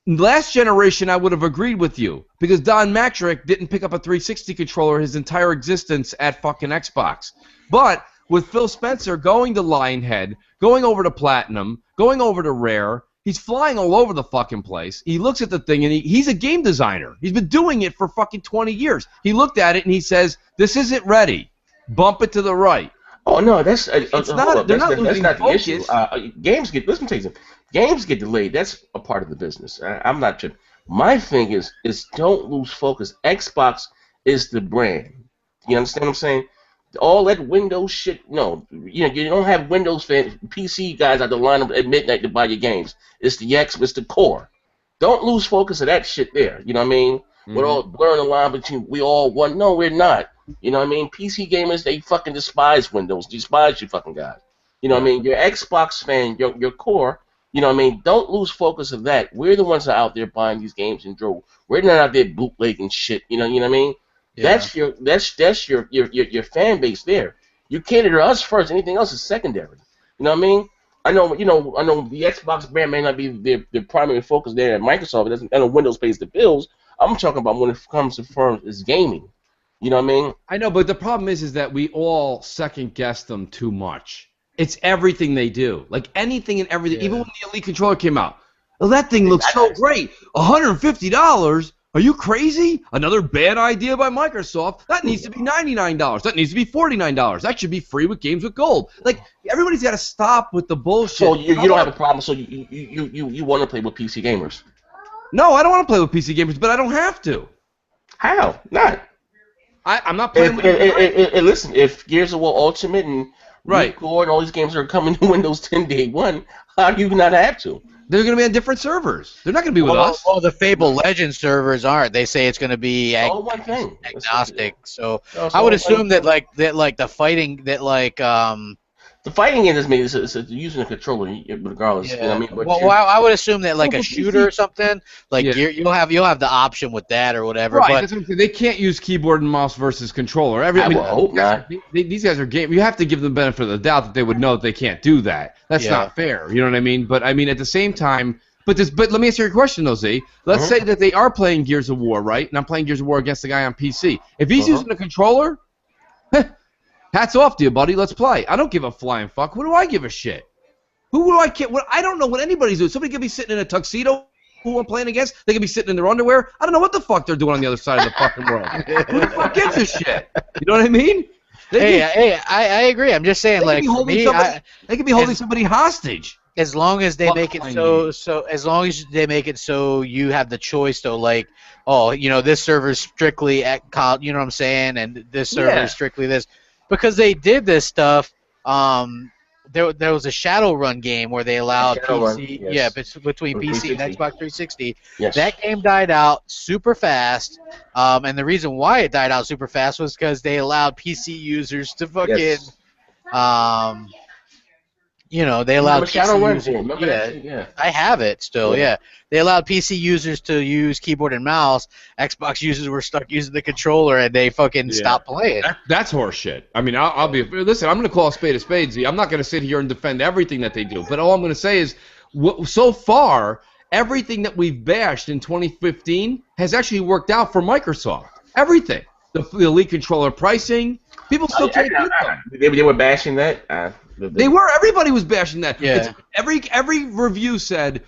C: last generation I would have agreed with you because Don Matrick didn't pick up a 360 controller his entire existence at fucking Xbox. But with Phil Spencer going to Lionhead, going over to Platinum, going over to Rare, he's flying all over the fucking place. He looks at the thing and he's a game designer. He's been doing it for fucking 20 years. He looked at it and he says, "This isn't ready. Bump it to the right."
B: Oh no, that's
C: They're not losing
B: the
C: focus.
B: issue. Games get games get delayed. That's a part of the business. I'm not tripping. My thing is don't lose focus. Xbox is the brand. You understand what I'm saying? All that Windows shit, no. You don't have Windows fans, PC guys out the line at midnight to buy your games. It's the core. Don't lose focus of that shit there. You know what I mean? Mm-hmm. We're all blurring the line between we all one. No, we're not. You know what I mean? PC gamers, they fucking despise Windows. Despise you fucking guys. You know what I mean? Your Xbox fan, your core, you know what I mean? Don't lose focus of that. We're the ones that are out there buying these games in droves. We're not out there bootlegging shit. You know what I mean? Yeah. That's your fan base there. You cater to us first. Anything else is secondary. You know what I mean? I know the Xbox brand may not be their primary focus there at Microsoft. I know Windows pays the bills. I'm talking about when it comes to firms is gaming. You know what I mean?
C: I know, but the problem is that we all second guess them too much. It's everything they do. Like anything and everything. Yeah. Even when the Elite controller came out. Well, that thing looks so great. $150? Are you crazy? Another bad idea by Microsoft. That needs to be $99. That needs to be $49. That should be free with Games with Gold. Like, everybody's got to stop with the bullshit.
B: So you don't have a problem. So you want to play with PC gamers?
C: No, I don't want to play with PC gamers, but I don't have to.
B: How? Not.
C: I'm not playing with
B: and listen, if Gears of War Ultimate and
C: Recore
B: and all these games are coming to Windows 10 day one, How do you not have to?
C: They're going to be on different servers. They're not going to be with us.
A: Well, the Fable Legends servers aren't. They say it's going to be
B: one thing.
A: agnostic. So I would assume that the fighting
B: the fighting game is using a controller regardless.
A: Yeah.
B: You know what I mean? But
A: well, I would assume that like a shooter or something, like you'll have the option with that or whatever.
C: Right.
A: But
C: That's what I'm saying. They can't use keyboard and mouse versus controller.
B: I hope not.
C: These guys are game. You have to give them the benefit of the doubt that they would know that they can't do that. That's not fair. You know what I mean? But I mean at the same time. But let me answer your question though, Z. Let's say that they are playing Gears of War, right? And I'm playing Gears of War against the guy on PC. If he's using a controller, hats off to you, buddy. Let's play. I don't give a flying fuck. What do I give a shit? Who do I care? I don't know what anybody's doing. Somebody could be sitting in a tuxedo who I'm playing against. They could be sitting in their underwear. I don't know what the fuck they're doing on the other side of the fucking world. Who the fuck gives a shit? You know what I mean?
A: I agree. I'm just saying, like, for me,
C: they could be holding somebody hostage.
A: As long as they make it as long as they make it so you have the choice, though, like, oh, you know, this server is strictly at you know what I'm saying, and this server is strictly this, because they did this stuff. There was a Shadowrun game where they allowed PC, between PC and Xbox 360.
B: Yes.
A: That game died out super fast, and the reason why it died out super fast was because they allowed PC users to fucking, you know, they allowed PC users. I have it still. Yeah, they allowed PC users to use keyboard and mouse. Xbox users were stuck using the controller, and they fucking stopped playing.
C: That's horseshit. I mean, I'll be listen. I'm going to call a spade, Z. I'm not going to sit here and defend everything that they do, but all I'm going to say is, so far, everything that we've bashed in 2015 has actually worked out for Microsoft. Everything. The Elite controller pricing. People still take it.
B: They were bashing that.
C: They were. Everybody was bashing that.
A: Yeah.
C: Every review said,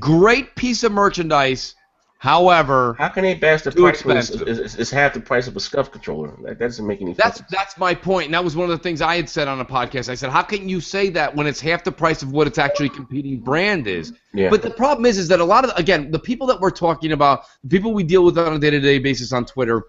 C: great piece of merchandise. However,
B: how can they bash the price? It's half the price of a SCUF controller. That doesn't make any sense.
C: That's my point, and that was one of the things I had said on a podcast. I said, how can you say that when it's half the price of what its actually competing brand is?
B: Yeah.
C: But the problem is that a lot of the people that we're talking about, the people we deal with on a day-to-day basis on Twitter,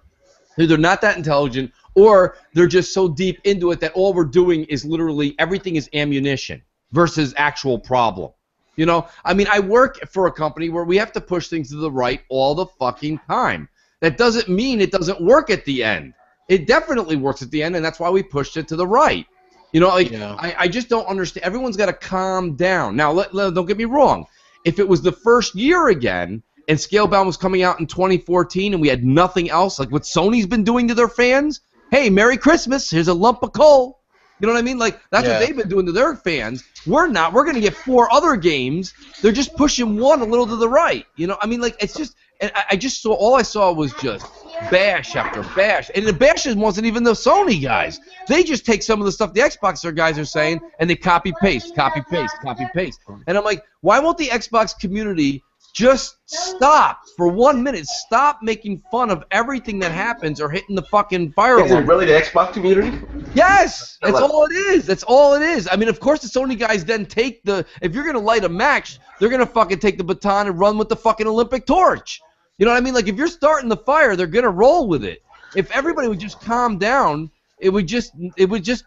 C: they're not that intelligent, or they're just so deep into it that all we're doing is literally everything is ammunition versus actual problem. You know, I mean, I work for a company where we have to push things to the right all the fucking time. That doesn't mean it doesn't work at the end. It definitely works at the end, and that's why we pushed it to the right. You know, like, I just don't understand. Everyone's got to calm down. Now, don't get me wrong. If it was the first year again, and Scalebound was coming out in 2014 and we had nothing else, like what Sony's been doing to their fans, hey, Merry Christmas, here's a lump of coal. You know what I mean? Like, that's what they've been doing to their fans. We're not. We're going to get 4 other games. They're just pushing one a little to the right. You know, I mean, like, it's just, and I just saw, all I saw was just bash after bash. And the bashes wasn't even the Sony guys. They just take some of the stuff the Xbox guys are saying and they copy-paste. And I'm like, why won't the Xbox community just stop for 1 minute? Stop making fun of everything that happens or hitting the fucking fire alarm.
B: Is it really the Xbox community?
C: Yes! That's all it is. That's all it is. I mean, of course the Sony guys then take if you're going to light a match, they're going to fucking take the baton and run with the fucking Olympic torch. You know what I mean? Like, if you're starting the fire, they're going to roll with it. If everybody would just calm down, it would just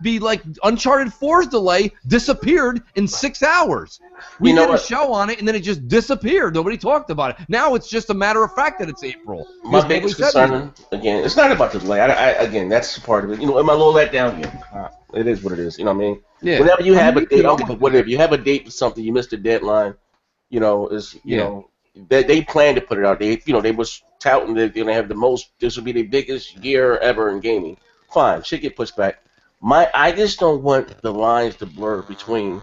C: be like Uncharted 4's delay disappeared in 6 hours. We did a show on it, and then it just disappeared. Nobody talked about it. Now it's just a matter of fact that it's April.
B: My biggest concern, again, it's not about the delay. Again, that's part of it. You know, am I a little let down? Yeah. It is what it is. You know what I mean? Yeah. Whenever you have a date, whatever you have a date for something, you missed a deadline. You know, you know, they planned to put it out. They was touting that they're gonna have the most. This will be the biggest year ever in gaming. Fine, shit get pushed back. I just don't want the lines to blur between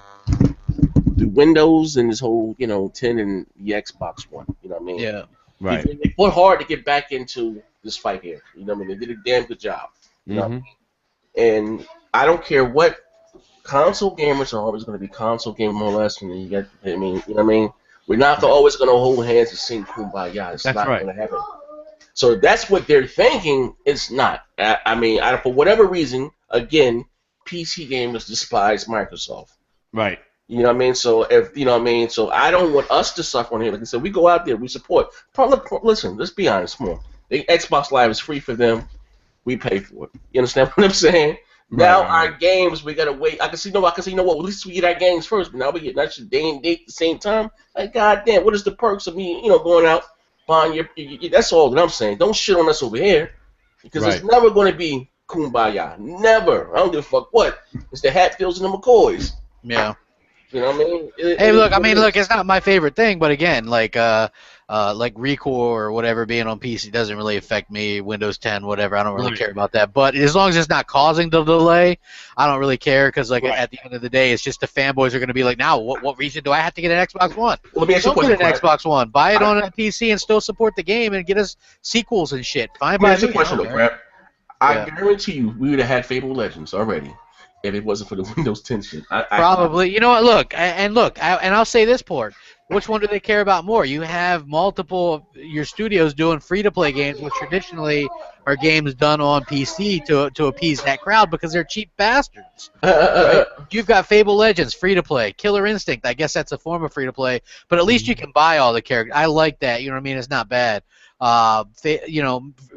B: the Windows and this whole, 10 and the Xbox One. You know what I mean?
A: Yeah.
C: Right.
B: They fought hard to get back into this fight here. You know what I mean? They did a damn good job. You know? And I don't care what console gamers are always going to be console gamers more or less. And you know what I mean? We're not always going to hold hands and sing Kumbaya. It's not going to happen. So that's what they're thinking. It's not. I mean, for whatever reason, again, PC gamers despise Microsoft.
C: Right.
B: You know what I mean? So so I don't want us to suffer on here. Like I said, we go out there, we support. Listen, let's be honest more. The Xbox Live is free for them. We pay for it. You understand what I'm saying? Now our games, we gotta wait. I can see, what? At least we get our games first. But now we get that day and date at the same time. Like, goddamn, what is the perks of me, going out buying your that's all that I'm saying. Don't shit on us over here, because it's never gonna be kumbaya. Never. I don't give a fuck what. It's the Hatfields and the McCoys.
A: Yeah.
B: You know what I mean?
A: Look, it's not my favorite thing, but again, like Recore or whatever being on PC doesn't really affect me. Windows 10, whatever, I don't really care about that. But as long as it's not causing the delay, I don't really care, because at the end of the day, it's just the fanboys are going to be like, now, what reason do I have to get an Xbox One?
B: Well, let me ask you a question.
A: Don't get an Xbox One. Buy it on a PC and still support the game and get us sequels and shit. Fine by me.
B: Let me ask you a question, though, Crap. I guarantee you we would have had Fable Legends already if it wasn't for the Windows 10 shit.
A: Probably. You know what? Look, and I'll say this part. Which one do they care about more? You have multiple your studios doing free-to-play games, which traditionally are games done on PC to appease that crowd because they're cheap bastards. Right? You've got Fable Legends, free-to-play. Killer Instinct, I guess that's a form of free-to-play, but at least you can buy all the characters. I like that. You know what I mean? It's not bad.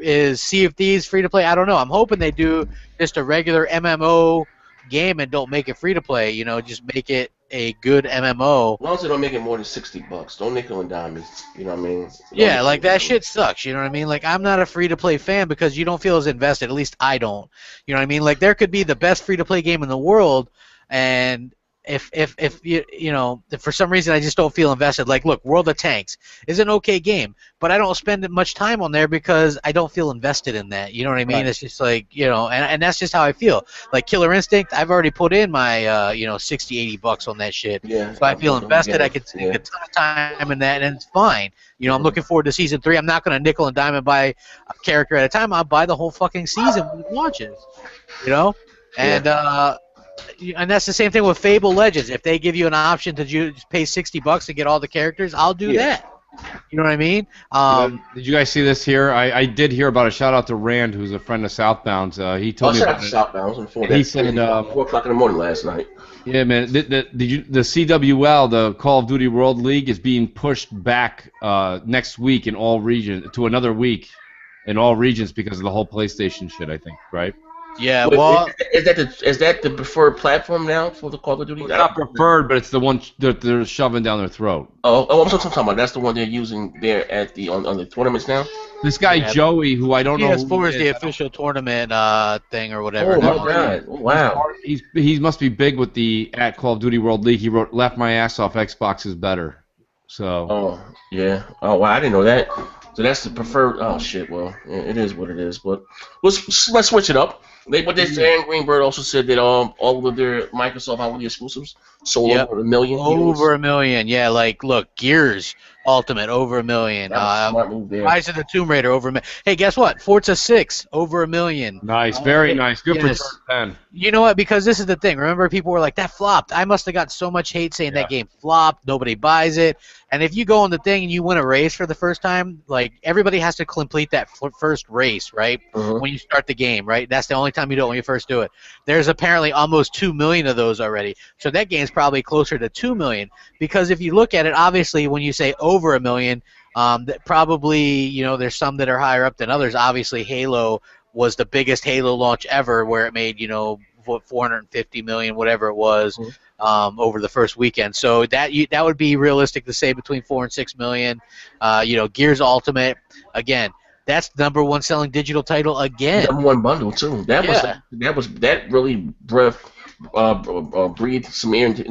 A: Is Sea of Thieves free-to-play? I don't know. I'm hoping they do just a regular MMO game and don't make it free-to-play. Just make it a good MMO.
B: As long as they don't make it more than $60, don't nickel and dime it. You know what I mean?
A: Yeah, like that shit sucks. You know what I mean? Like, I'm not a free-to-play fan because you don't feel as invested. At least I don't. You know what I mean? Like, there could be the best free-to-play game in the world, and if for some reason I just don't feel invested. Like, look, World of Tanks is an okay game, but I don't spend much time on there because I don't feel invested in that. You know what I mean? Right. It's just like, and that's just how I feel. Like Killer Instinct, I've already put in my $60-$80 on that shit. Yeah, so I feel invested. I could take a ton of time in that, and it's fine. I'm looking forward to season 3. I'm not going to nickel and dime and buy a character at a time. I'll buy the whole fucking season when it launches. And that's the same thing with Fable Legends. If they give you an option to just pay $60 to get all the characters, I'll do that. You know what I mean?
C: Did you guys see this here? I did hear about it. Shout out to Rand, who's a friend of Southbound's. He told me about it.
B: Southbound. He said 4 o'clock in the morning last night.
C: Yeah, man. The CWL, the Call of Duty World League, is being pushed back next week in all regions to another week in all regions because of the whole PlayStation shit. I think, right?
A: Yeah, well,
B: is that the preferred platform now for the Call of Duty?
C: It's not preferred, but it's the one that they're shoving down their throat.
B: I'm talking about. That's the one they're using there at on the tournaments now.
C: This guy Joey, who I don't know.
A: PS4 is the official tournament thing or whatever.
B: Oh my god! Wow.
C: He must be big with the at Call of Duty World League. He wrote, "Left my ass off. Xbox is better." So.
B: Oh yeah. Oh wow! I didn't know that. So that's the preferred. Oh shit! Well, it is what it is. But let's switch it up. What they saying, Greenberg also said that all of their Microsoft Holiday exclusives sold over 1 million.
A: Over 1 million, yeah. Like, look, Gears Ultimate over 1 million.
B: Smart move there.
A: Rise of the Tomb Raider over 1 million. Hey, guess what? Forza 6 over 1 million.
C: Nice, very nice. Good for 10.
A: You know what? Because this is the thing. Remember, people were like, that flopped. I must have got so much hate saying that game flopped. Nobody buys it. And if you go on the thing and you win a race for the first time, like, everybody has to complete that first race, right? When you start the game, right? That's the only time you do it, when you first do it. There's apparently almost 2 million of those already. So that game's probably closer to 2 million. Because if you look at it, obviously, when you say over 1 million, that probably, there's some that are higher up than others. Obviously, Halo was the biggest Halo launch ever, where it made, 450 million, whatever it was, over the first weekend. So that would be realistic to say between 4 and 6 million. Gears Ultimate, again, that's the #1 selling digital title again.
B: #1 bundle too. That really breathed some air into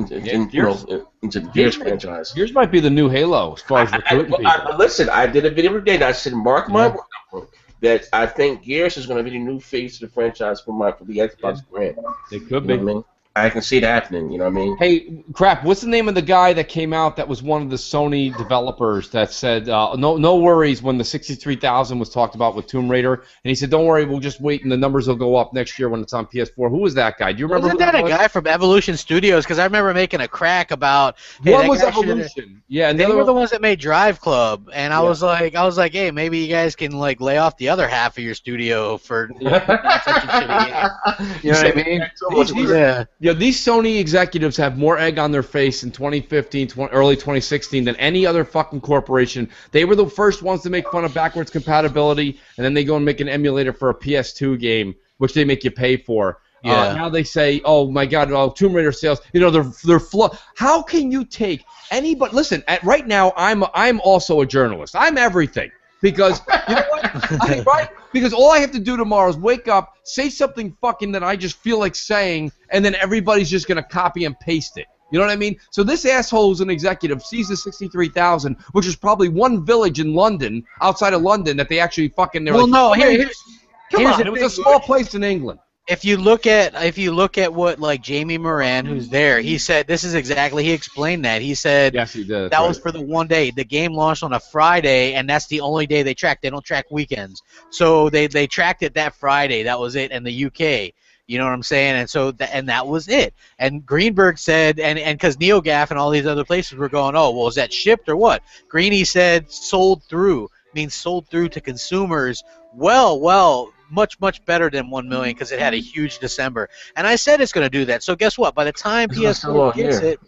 B: the Gears franchise.
C: Gears might be the new Halo as far as recruiting people.
B: Listen, I did a video today and I said, mark my word, that I think Gears is going to be the new face of the franchise for the Xbox brand.
C: It could be.
B: I mean? I can see it happening, you know what I mean?
C: Hey, Crap, what's the name of the guy that came out that was one of the Sony developers that said, no worries when the 63,000 was talked about with Tomb Raider, and he said, don't worry, we'll just wait and the numbers will go up next year when it's on PS4. Who was that guy? Do you remember?
A: Wasn't that a guy from Evolution Studios? Because I remember making a crack about...
C: Hey, one was Evolution. Yeah, and
A: they were the ones that made Drive Club, and I was like, hey, maybe you guys can lay off the other half of your studio for not such a shitty game. You know what I mean?
C: Yeah, these Sony executives have more egg on their face in 2015, early 2016 than any other fucking corporation. They were the first ones to make fun of backwards compatibility, and then they go and make an emulator for a PS2 game, which they make you pay for.
A: Yeah.
C: Now they say, oh my God, Tomb Raider sales, they're How can you take anybody? Listen, right now I'm also a journalist. I'm everything because you know what? Right? Because all I have to do tomorrow is wake up, say something fucking that I just feel like saying, and then everybody's just gonna copy and paste it. You know what I mean? So this asshole who's an executive sees the 63,000, which is probably one village in London, outside of London, that they actually fucking.
A: Well, no,
C: come on, it was a small place in England.
A: If you look at what like Jamie Moran, who's there, he said this is exactly. He explained that. He said
C: yes, he did.
A: That was for the one day. The game launched on a Friday, and that's the only day they track. They don't track weekends, so they tracked it that Friday. That was it in the UK. You know what I'm saying? And so that was it. And Greenberg said, and because NeoGAF and all these other places were going, oh, well, is that shipped or what? Greeny said sold through, means sold through to consumers. Well, much better than 1 million because it had a huge December. And I said it's going to do that. So guess what? By the time PS4 gets it,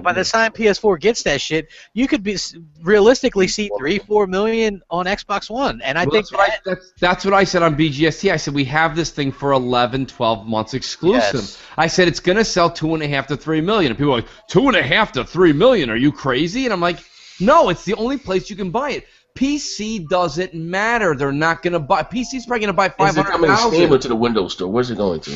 A: by the time PS4 gets that shit, you could realistically see 3-4 million on Xbox One. And I think
C: that's what I said on BGST. I said we have this thing for 11, 12 months exclusive. Yes. I said it's going to sell 2.5 to 3 million. And people are like, 2.5 to 3 million? Are you crazy? And I'm like, no, it's the only place you can buy it. PC doesn't matter. They're not going to buy. PC's probably going to buy 500,000. Is it coming to
B: Steam or to the Windows Store? Where's it going to?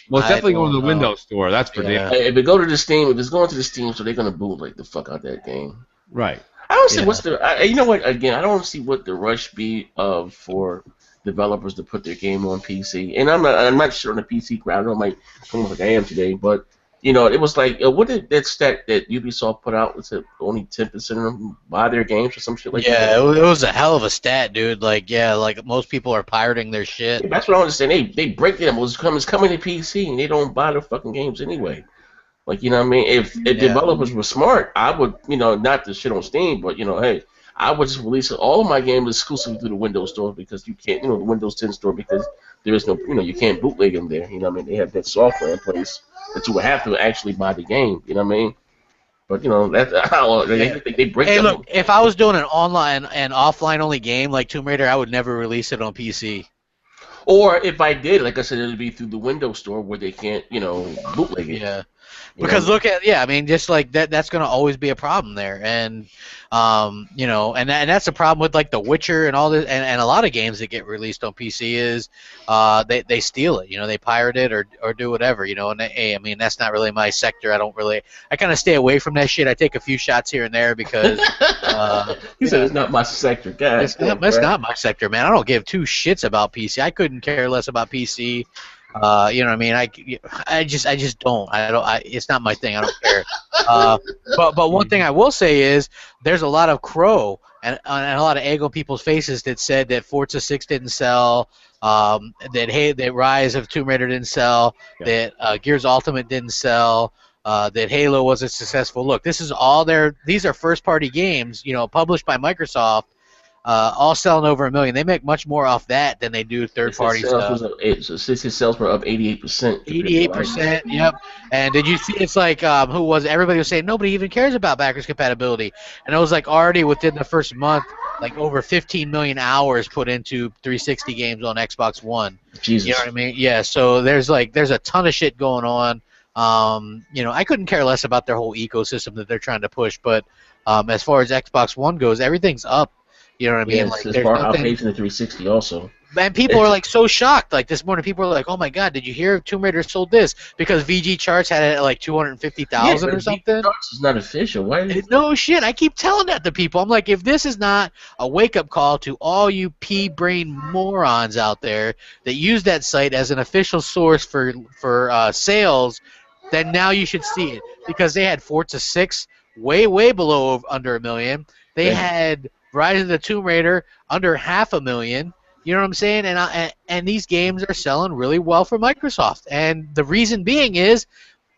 C: Well, it's definitely going to the Windows Store. That's for damn.
B: If it go to the Steam, if it's going to the Steam, so they're going to bootleg the fuck out that game.
C: Right.
B: I don't see what's the. You know what? Again, I don't see what the rush be for developers to put their game on PC. And I'm not sure on the PC crowd. I know I might come like I am today, but. You know, it was like, what did that stat that Ubisoft put out? Was it only 10% of them buy their games or some shit like that?
A: Yeah, it was a hell of a stat, dude. Like most people are pirating their shit.
B: Yeah, that's what I understand. They break them. It's coming to PC, and they don't buy their fucking games anyway. Like, you know what I mean? If developers were smart, I would, not to shit on Steam, but, hey, I would just release all of my games exclusively through the Windows Store because you can't, the Windows 10 Store because there is no, you can't bootleg them there. You know what I mean? They have that software in place that you would have to actually buy the game. You know what I mean? But that's how they break.
A: Hey, look, if I was doing an online and offline only game like Tomb Raider, I would never release it on PC.
B: Or if I did, like I said, it'd be through the Windows Store where they can't, bootleg it.
A: Yeah. Because I mean, just like that's going to always be a problem there, and and that's a problem with like The Witcher and all this, and a lot of games that get released on PC is they steal it, they pirate it or do whatever, and I mean that's not really my sector. I kind of stay away from that shit. I take a few shots here and there because
B: you said it's not my sector, guys.
A: It's not my sector, man. I don't give two shits about PC. I couldn't care less about PC. You know what I mean? I just don't. It's not my thing. I don't care. But one thing I will say is there's a lot of crow and a lot of egg on people's faces that said that Forza 6 didn't sell, that Rise of Tomb Raider didn't sell, that Gears Ultimate didn't sell, that Halo wasn't successful. Look, these are first-party games, published by Microsoft. All selling over 1 million. They make much more off that than they do third-party stuff.
B: So sales were up 88%.
A: 88%, yep. And did you see? It's like who was it? Everybody was saying nobody even cares about backwards compatibility, and it was like already within the first month, like over 15 million hours put into 360 games on Xbox One.
B: Jesus.
A: You know what I mean? Yeah. So there's a ton of shit going on. I couldn't care less about their whole ecosystem that they're trying to push, but as far as Xbox One goes, everything's up. You know what I mean?
B: Like, there's far outpacing the 360 also.
A: And people are like so shocked. Like this morning, people are like, "Oh my God, did you hear Tomb Raider sold this?" Because VG Charts had it at like 250,000 or something. VG
B: Charts is not official. Why?
A: No shit. I keep telling that to people. I'm like, if this is not a wake-up call to all you pea-brain morons out there that use that site as an official source for sales, then now you should see it because they had Forza 6 way below under 1 million. They had Rise of the Tomb Raider under 500,000. You know what I'm saying? And these games are selling really well for Microsoft. And the reason being is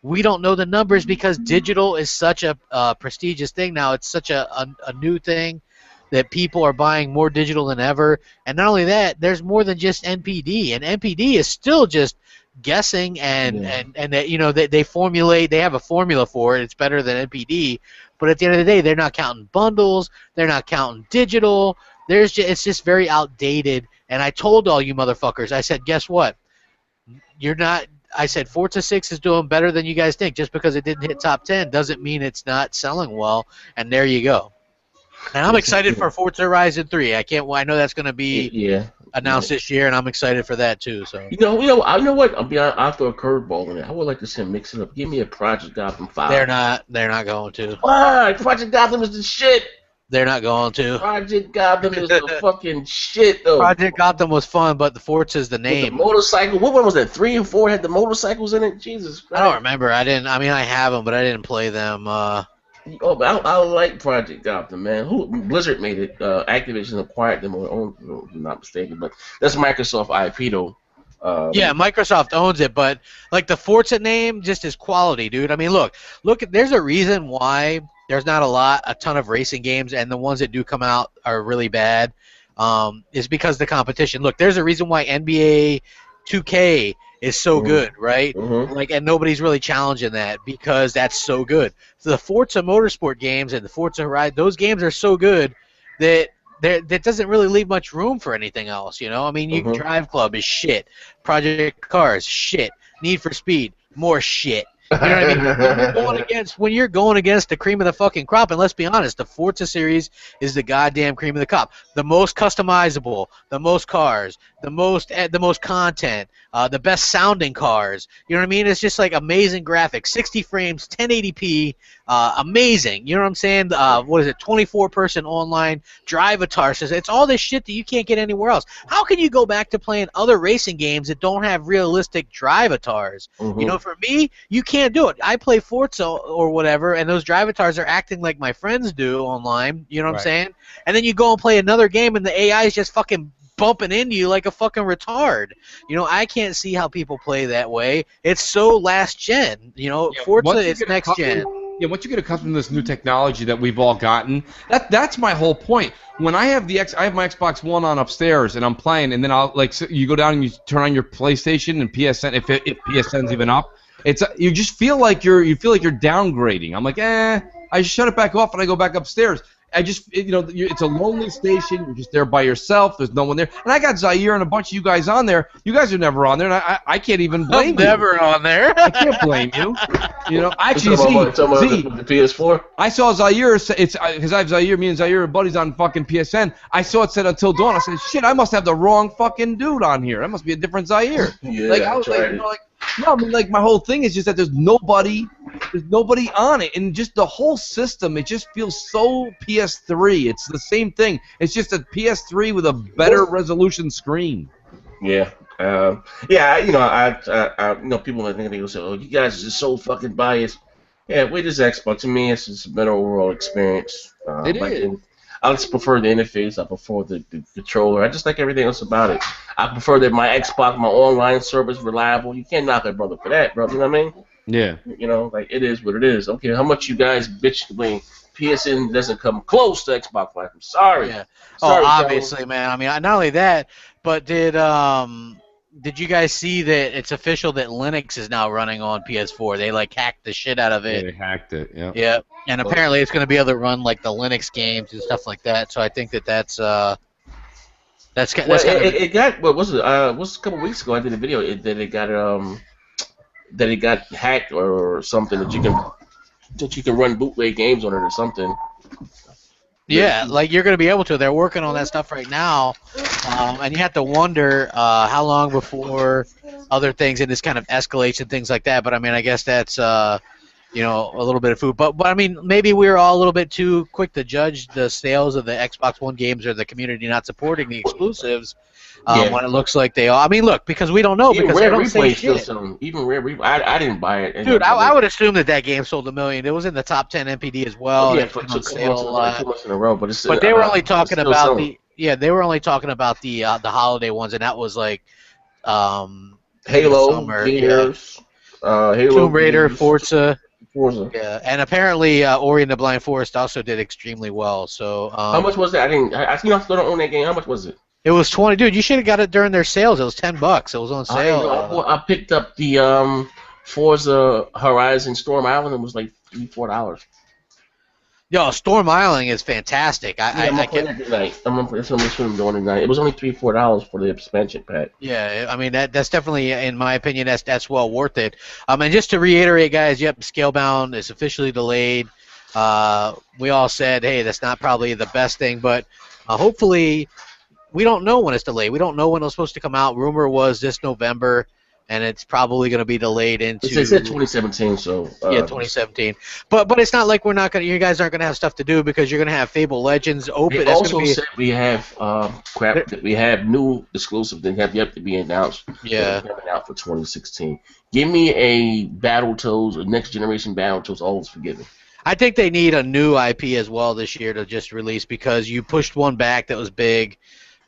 A: we don't know the numbers because digital is such a prestigious thing now. It's such a new thing that people are buying more digital than ever. And not only that, there's more than just NPD. And NPD is still just guessing and that they have a formula for it. It's better than NPD. But at the end of the day, they're not counting bundles. They're not counting digital. It's just very outdated. And I told all you motherfuckers, I said, guess what? You're not I said Forza 6 is doing better than you guys think. Just because it didn't hit top 10 doesn't mean it's not selling well. And there you go. And I'm excited for Forza Horizon 3. I can't. I know that's going to be announced this year, and I'm excited for that too. So
B: you know what? I'll throw a curveball in it. I would like to see him mix it up. Give me a Project Gotham 5.
A: They're not going to.
B: Why? Project Gotham is the shit.
A: They're not going to.
B: Project Gotham is the fucking shit, though.
A: Project Gotham was fun, but the Forza is the name.
B: The motorcycle. What one was that? 3 and 4 had the motorcycles in it. Jesus Christ.
A: I don't remember. I have them, but I didn't play them.
B: Oh, but I like Project Gotham, man. Blizzard made it. Activision acquired them on their own, if I'm not mistaken. But that's Microsoft IP, though.
A: Yeah, Microsoft owns it, but like the Forza name just is quality, dude. I mean, look. There's a reason why there's not a ton of racing games, and the ones that do come out are really bad. Is because the competition. Look, there's a reason why NBA 2K is so good, right? Like, and nobody's really challenging that because that's so good. So the Forza Motorsport games and the Forza Horizon, those games are so good that that doesn't really leave much room for anything else, you know? I mean, Drive Club is shit. Project Cars, shit. Need for Speed, more shit. You know what I mean? When you're going against the cream of the fucking crop, and let's be honest, the Forza series is the goddamn cream of the crop. The most customizable, the most cars, the most content, the best sounding cars. You know what I mean? It's just like amazing graphics, 60 frames, 1080p, amazing. You know what I'm saying? What is it? 24-person online drive-atar system. It's all this shit that you can't get anywhere else. How can you go back to playing other racing games that don't have realistic drive-atars? You know, for me, you can't do it. I play Forza or whatever, and those drive-atars are acting like my friends do online. You know what I'm saying? And then you go and play another game, and the AI is just fucking bumping into you like a fucking retard. You know, I can't see how people play that way. It's so last gen. You know, Forza is next gen.
C: Yeah, once you get accustomed to this new technology that we've all gotten, that's my whole point. When I have I have my Xbox One on upstairs and I'm playing, and then you go down and you turn on your PlayStation and PSN if PSN's even up. You just feel like you're downgrading. I'm like, I shut it back off and I go back upstairs. It's a lonely station. You're just there by yourself. There's no one there. And I got Zaire and a bunch of you guys on there. You guys are never on there, and I can't even blame you.
A: Never on there.
C: I can't blame you. You know, actually,
B: the PS4.
C: I saw Zaire. It's because I have Zaire. Me and Zaire are buddies on fucking PSN. I saw it said Until Dawn. I said, shit, I must have the wrong fucking dude on here. That must be a different Zaire. No, I mean, like, my whole thing is just that there's nobody on it, and just the whole system, it just feels so PS3. It's the same thing. It's just a PS3 with a better resolution screen.
B: Yeah. I people are thinking, say, oh, you guys are just so fucking biased. Yeah, with this Xbox, to me, it's just a better overall experience.
C: It is.
B: I just prefer the interface. I prefer the controller. I just like everything else about it. I prefer that my Xbox, my online service, reliable. You can't knock a brother for that, bro. You know what I mean?
C: Yeah.
B: You know, like, it is what it is. Okay, how much you guys bitch when PSN doesn't come close to Xbox Live? I'm sorry.
A: Yeah.
B: Sorry,
A: obviously, man. I mean, not only that, but did you guys see that it's official that Linux is now running on PS4? They like hacked the shit out of it.
C: Yeah, they hacked it. Yeah.
A: Yeah. And apparently it's going to be able to run like the Linux games and stuff like that. So I think that's
B: it got what was it? Was a couple weeks ago I did a video that it got hacked or something that you can run bootleg games on it or something.
A: Yeah, like you're going to be able to. They're working on that stuff right now, and you have to wonder how long before other things and this kind of escalates and things like that. But I mean, I guess that's a little bit of food. But I mean, maybe we're all a little bit too quick to judge the sales of the Xbox One games or the community not supporting the exclusives when it looks like they are. I mean, look, because we don't know because they don't say shit.
B: Even Rare Replay, I didn't buy it.
A: Dude, I would assume that game sold 1 million. It was in the top 10 NPD as well.
B: Yeah, for 2 months in a row. But
A: they were only talking about they were only talking about the holiday ones, and that was like
B: Halo,
A: summer,
B: Gears, Halo,
A: Tomb Raider,
B: Gears,
A: Forza.
B: Yeah,
A: and apparently Ori and the Blind Forest also did extremely well. So
B: how much was that? I still don't own that game. How much was it?
A: It was 20. Dude, you should have got it during their sales. It was $10. It was on sale.
B: I picked up the Forza Horizon Storm Island. It was like $3-4.
A: Yo, Storm Island is fantastic.
B: I'm gonna play that tonight. That's what I'm doing tonight. It was only $3-4 for the expansion pack.
A: Yeah, I mean that's definitely, in my opinion, that's well worth it. And just to reiterate, guys, yep, Scalebound is officially delayed. We all said, hey, that's not probably the best thing, but hopefully, we don't know when it's delayed. We don't know when it's supposed to come out. Rumor was this November, and it's probably going to be delayed into.
B: It said 2017, so.
A: Yeah, 2017. But it's not like we're not going to. You guys aren't going to have stuff to do because you're going to have Fable Legends open.
B: They also said we have we have new exclusives that have yet to be announced.
A: Yeah.
B: Coming out for 2016. Give me a Battletoads, a next generation Battletoads, Always Forgiven.
A: I think they need a new IP as well this year to just release because you pushed one back that was big.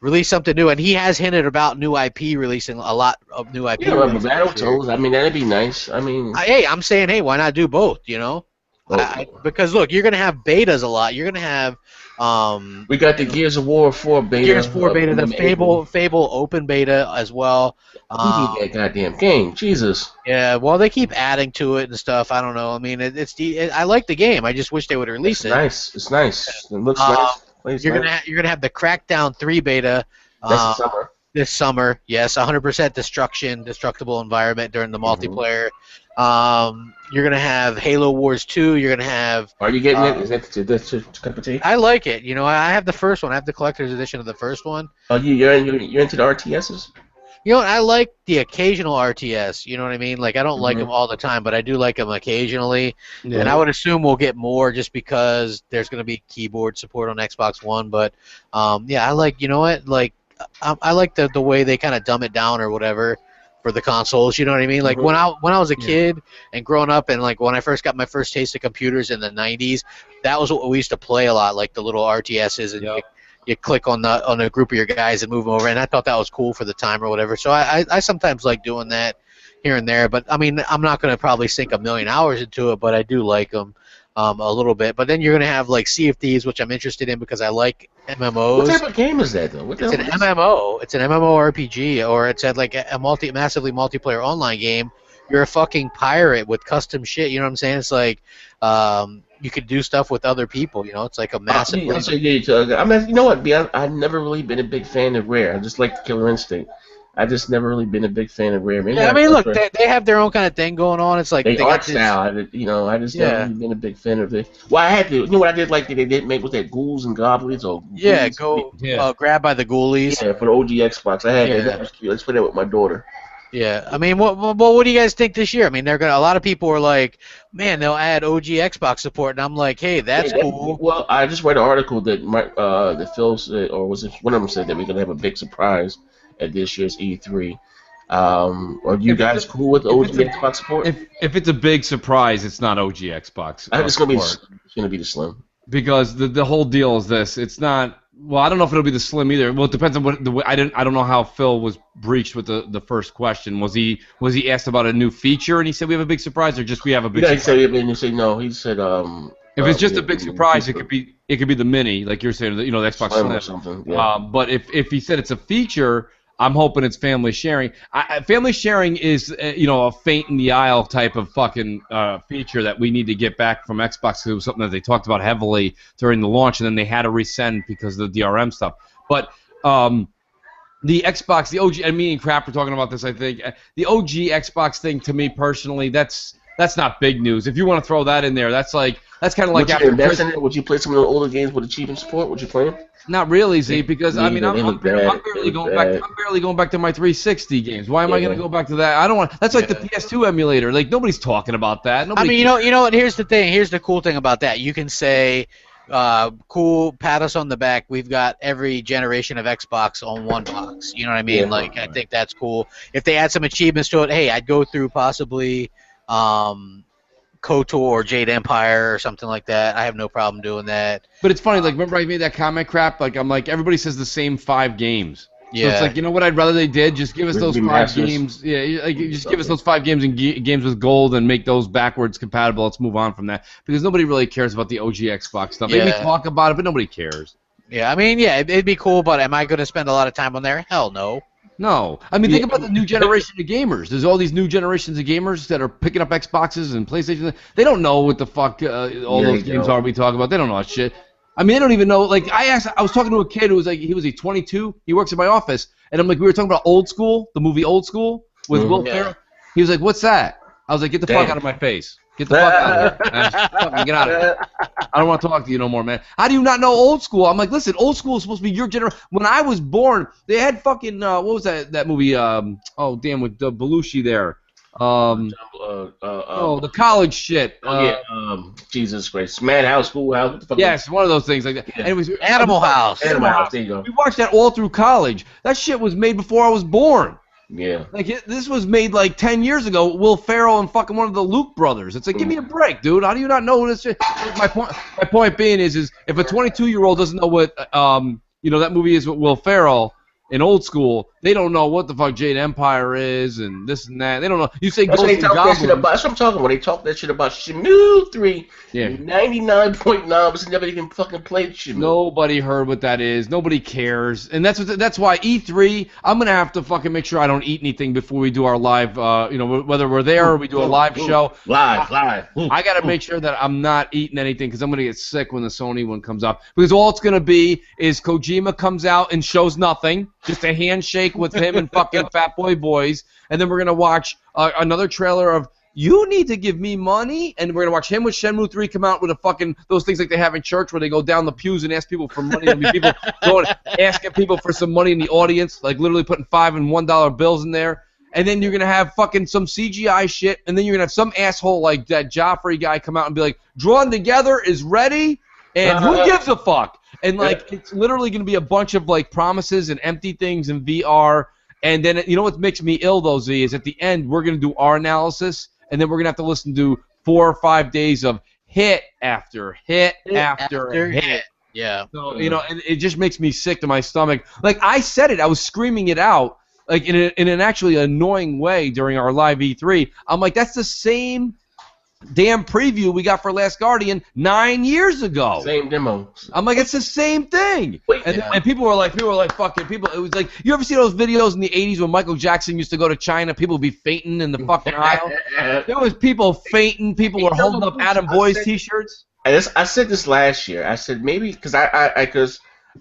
A: Release something new, and he has hinted about new IP releasing a lot of new IP.
B: Yeah, but Battletoads, I mean, that'd be nice. I mean,
A: hey, I'm saying, hey, why not do both? You know, because look, you're gonna have betas a lot. You're gonna have.
B: We got the Gears of War 4 beta.
A: Gears 4 beta, the Fable open beta as well.
B: Who did that goddamn game? Jesus.
A: Yeah, well, they keep adding to it and stuff. I don't know. I mean, I like the game. I just wish they would release it.
B: Nice. It's nice. It looks nice.
A: You're gonna have the Crackdown 3 beta this summer. Yes, 100% destructible environment during the multiplayer. You're gonna have Halo Wars 2. You're gonna have.
B: Are you getting it? Is that your cup of tea?
A: I like it. You know, I have the first one. I have the collector's edition of the first one.
B: Oh, you're into the RTSs?
A: You know, I like the occasional RTS. You know what I mean? Like, I don't like them all the time, but I do like them occasionally. Yeah. And I would assume we'll get more just because there's going to be keyboard support on Xbox One. But, yeah, I like, you know what? Like, I like the way they kind of dumb it down or whatever for the consoles. You know what I mean? Like, when I was a kid and growing up and, like, when I first got my first taste of computers in the 90s, that was what we used to play a lot, like the little RTSs and you click on a group of your guys and move them over, and I thought that was cool for the time or whatever. So I sometimes like doing that here and there, but I mean I'm not going to probably sink 1,000,000 hours into it, but I do like them a little bit. But then you're going to have like Sea of Thieves, which I'm interested in because I like MMOs.
B: What type of game is that though?
A: It's an MMO. It's an MMORPG, or it's like a massively multiplayer online game. You're a fucking pirate with custom shit. You know what I'm saying? It's like you could do stuff with other people. You know, it's like a massive.
B: I mean, you know what? I've never really been a big fan of Rare. I just like the Killer Instinct. I just never really been a big fan of Rare.
A: Maybe I mean, look, they have their own kind of thing going on. It's like
B: they art style. I just never really been a big fan of it. Well, I had to. You know what I did like that they did make with that Ghouls and Goblins or
A: grab by the Ghoulies.
B: Yeah, for the OG Xbox, I had that. That was cute. Let's play that with my daughter.
A: Yeah, I mean, what do you guys think this year? I mean, a lot of people are like, man, they'll add OG Xbox support, and I'm like, hey, that's cool.
B: Well, I just read an article that Phil said, or was it one of them said that we're gonna have a big surprise at this year's E3. Are you guys cool with OG Xbox support?
C: If it's a big surprise, it's not OG Xbox.
B: It's gonna be the Slim.
C: Because the whole deal is this: it's not. Well, I don't know if it'll be the Slim either. Well, it depends on what I don't know how Phil was breached with the first question. Was he asked about a new feature and he said we have a big surprise, or just we have a big surprise?
B: You say no. He said
C: if it's just a big surprise, it could be the Mini, like you're saying, the Xbox Slim
B: or something. Yeah.
C: But if he said it's a feature, I'm hoping it's family sharing. Family sharing is a faint in the aisle type of fucking feature that we need to get back from Xbox. It was something that they talked about heavily during the launch, and then they had to resend because of the DRM stuff. But the Xbox, the OG, and me and Crap were talking about this, I think. The OG Xbox thing, to me personally, that's not big news. If you want to throw that in there, that's kind of like after Christmas.
B: Would you play some of the older games with achievement support? Would you play them?
C: Not really, Z, because I mean I'm barely going back to my 360 games. Why am I going to go back to that? I don't want. That's like the PS2 emulator. Like nobody's talking about that.
A: I mean, you know what? Here's the thing. Here's the cool thing about that. You can say, cool, pat us on the back. We've got every generation of Xbox on one box. You know what I mean? I think that's cool. If they add some achievements to it, hey, I'd go through possibly KOTOR or Jade Empire or something like that. I have no problem doing that.
C: But it's funny, like, remember I made that comment, Crap? Like, I'm like, everybody says the same 5 games.
A: Yeah.
C: So it's like, you know what I'd rather they did? Just give us those 5 games. Yeah, like, just give us those 5 games and games with gold and make those backwards compatible. Let's move on from that. Because nobody really cares about the OG Xbox stuff. Maybe talk about it, but nobody cares.
A: Yeah, I mean, yeah, it'd be cool, but am I going to spend a lot of time on there? Hell no.
C: No. I mean, think about the new generation of gamers. There's all these new generations of gamers that are picking up Xboxes and PlayStations. They don't know what the fuck all those games are we talk about. They don't know that shit. I mean, they don't even know. Like, I was talking to a kid who was like, he was 22. He works in my office. And I'm like, we were talking about Old School, the movie Old School with Will Ferrell. He was like, what's that? I was like, get the fuck out of my face. Get the fuck out of here. Man. Get out of here. I don't want to talk to you no more, man. How do you not know Old School? I'm like, listen, Old School is supposed to be your generation. When I was born, they had fucking, what was that movie? Oh, damn, with Belushi there. The college shit.
B: Jesus Christ. Madhouse, Schoolhouse. What the fuck
C: yes, one of those things like that.
A: Yeah. Anyways, Animal House.
B: Animal House, there you go.
C: We watched that all through college. That shit was made before I was born.
B: Yeah.
C: Like, this was made like 10 years ago. Will Ferrell and fucking one of the Luke brothers. It's like, give me a break, dude. How do you not know this shit? My point being is if a 22-year-old doesn't know what, that movie is with Will Ferrell in Old School, they don't know what the fuck Jade Empire is and this and that. They don't know. You say Ghost and Goblins.
B: That's what I'm talking about. They talk that shit about Shenmue 3. Yeah. 99.9% never even fucking played Shenmue.
C: Nobody heard what that is. Nobody cares. And that's why E3, I'm going to have to fucking make sure I don't eat anything before we do our live, whether we're there or we do a live show.
B: Live.
C: I got to make sure that I'm not eating anything because I'm going to get sick when the Sony one comes out. Because all it's going to be is Kojima comes out and shows nothing. Just a handshake with him and fucking Fat Boy Boys. And then we're going to watch another trailer of You Need to Give Me Money. And we're going to watch him with Shenmue 3 come out with a fucking, those things like they have in church where they go down the pews and ask people for money. There'll be people going, asking people for some money in the audience, like literally putting $5 and $1 bills in there. And then you're going to have fucking some CGI shit. And then you're going to have some asshole like that Joffrey guy come out and be like, Drawn Together is ready. And who gives a fuck? And, like, it's literally going to be a bunch of, like, promises and empty things in VR. And then, you know what makes me ill, though, Z, is at the end, we're going to do our analysis, and then we're going to have to listen to 4 or 5 days of hit after hit after hit.
A: Yeah.
C: So, and it just makes me sick to my stomach. Like, I said it. I was screaming it out, like, in an actually annoying way during our live E3. I'm like, that's the same damn preview we got for Last Guardian 9 years ago.
B: Same demo.
C: I'm like, it's the same thing. And people were like, fucking people. It was like, you ever see those videos in the 80s when Michael Jackson used to go to China? People would be fainting in the fucking aisle. There was people fainting. People were holding up Adam Boy's T-shirts.
B: I said this last year. I said maybe because I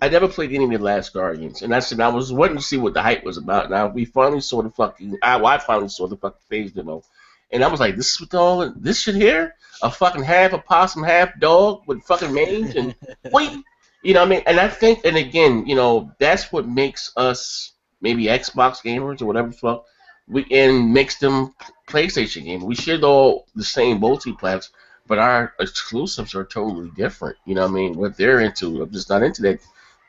B: never played any of the Last Guardians, and I said I was waiting to see what the hype was about. Now we finally saw the fucking. I finally saw the fucking phase demo. And I was like, this is what all this shit here? A fucking half opossum, half dog with fucking mange and wait. You know what I mean? And I think, and again, that's what makes us maybe Xbox gamers or whatever the fuck, and makes them PlayStation gamers. We share all the same multi-plats, but our exclusives are totally different. You know what I mean? What they're into. I'm just not into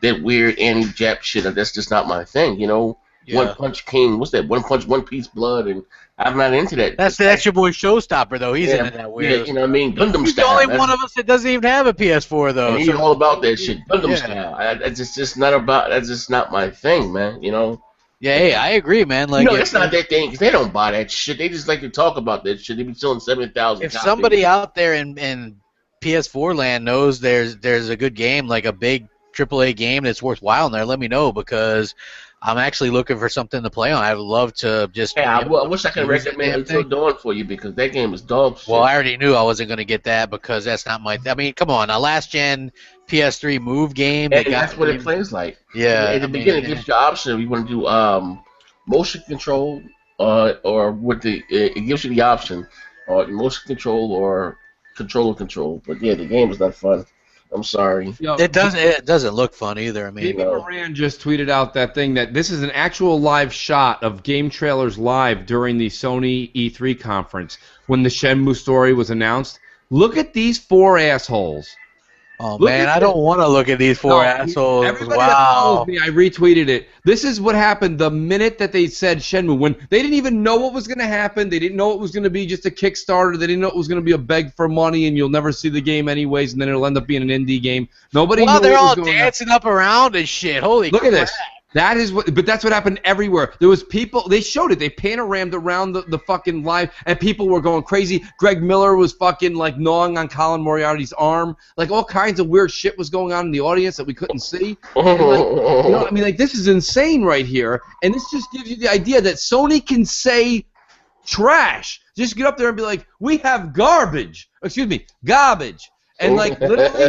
B: that weird anti-Jap shit. That's just not my thing, Yeah. One Punch King, what's that? One Punch, One Piece Blood, and I'm not into that.
A: That's your boy Showstopper though. He's into that weird.
B: Yeah, you know what I mean? Gundam
A: He's
B: style.
A: the only one of us that doesn't even have a PS4 though.
B: And he's all about that shit, Gundam style. It's just not about. That's just not my thing, man.
A: Yeah, hey, I agree, man. Like,
B: it's not that thing because they don't buy that shit. They just like to talk about that shit. They be selling 7,000.
A: If somebody out there in PS4 land knows there's a good game, like a big AAA game that's worthwhile in there, let me know because I'm actually looking for something to play on. I would love to just.
B: Yeah, I wish I could recommend Until Dawn for you because that game is dog shit.
A: Well, I already knew I wasn't going to get that because that's not my. I mean, come on, a last gen PS3 Move game.
B: And that's what it plays like.
A: Yeah.
B: At the beginning, it gives you the option. You want to do motion control or with the. It gives you the option, or motion control or control. But yeah, the game is not fun. I'm sorry.
A: It doesn't look fun either. I mean,
C: Moran just tweeted out that thing that this is an actual live shot of game trailers live during the Sony E3 conference when the Shenmue story was announced. Look at these 4 assholes.
A: Oh, man, I don't want to look at these 4 assholes.
C: Everybody that follows me, I retweeted it. This is what happened the minute that they said Shenmue. When they didn't even know what was going to happen. They didn't know it was going to be just a Kickstarter. They didn't know it was going to be a beg for money, and you'll never see the game anyways, and then it'll end up being an indie game. Nobody knew
A: they're
C: what
A: all
C: was going
A: dancing up around and shit. Holy crap.
C: Look at this. That is what, but that's what happened everywhere. There was people, they showed it, they panoramed around the fucking live, and people were going crazy. Greg Miller was fucking like gnawing on Colin Moriarty's arm. Like all kinds of weird shit was going on in the audience that we couldn't see. And like, you know what I mean? Like this is insane right here, and this just gives you the idea that Sony can say trash. Just get up there and be like, we have garbage. Excuse me, garbage. And like literally,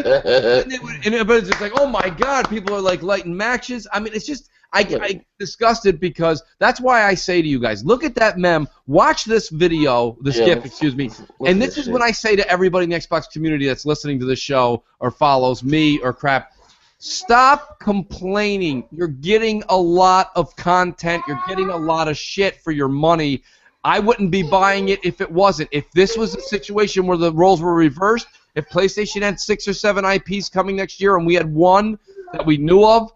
C: and everybody's just like, oh my god, people are like lighting matches. I mean, it's just I disgusted because that's why I say to you guys, look at that meme, watch this video, this GIF, excuse me, and this is what I say to everybody in the Xbox community that's listening to this show or follows me or crap. Stop complaining. You're getting a lot of content. You're getting a lot of shit for your money. I wouldn't be buying it if it wasn't. If this was a situation where the roles were reversed, if PlayStation had 6 or 7 IPs coming next year and we had one that we knew of,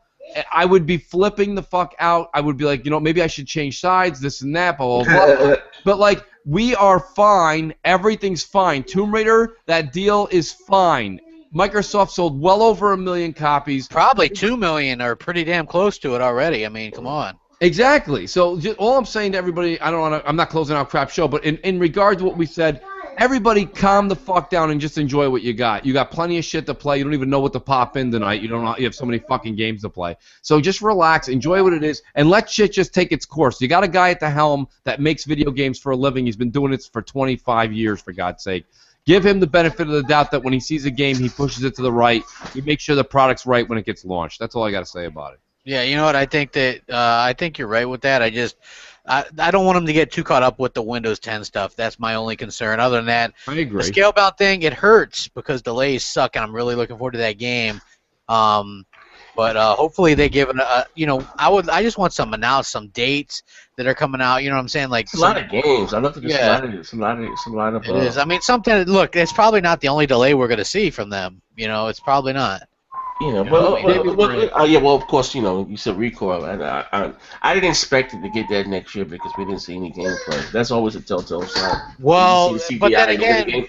C: I would be flipping the fuck out. I would be like, you know, maybe I should change sides, this and that, blah, blah, blah. But, like, we are fine. Everything's fine. Tomb Raider, that deal is fine. Microsoft sold well over 1 million copies.
A: Probably 2 million or pretty damn close to it already. I mean, come on.
C: Exactly. So just, all I'm saying to everybody, I'm not closing out crap show, but in regard to what we said, everybody calm the fuck down and just enjoy what you got. You got plenty of shit to play. You don't even know what to pop in tonight. You have so many fucking games to play. So just relax, enjoy what it is, and let shit just take its course. You got a guy at the helm that makes video games for a living. He's been doing it for 25 years, for God's sake. Give him the benefit of the doubt that when he sees a game, he pushes it to the right. He makes sure the product's right when it gets launched. That's all I got to say about it.
A: Yeah, you know what? I think you're right with that. I don't want them to get too caught up with the Windows 10 stuff. That's my only concern. Other than that,
C: I agree.
A: The Scalebound thing, it hurts because delays suck, and I'm really looking forward to that game. But hopefully they give it a, you know, I just want some dates that are coming out. You know what I'm saying? Like
B: it's a lot of games. I love to just a lot of.
A: It is. I mean, something. Look, it's probably not the only delay we're going to see from them. You know, it's probably not.
B: You know, well, of course, you know, you said Recore. I didn't expect it to get that next year because we didn't see any gameplay. That's always a telltale sign.
A: Well, but then again,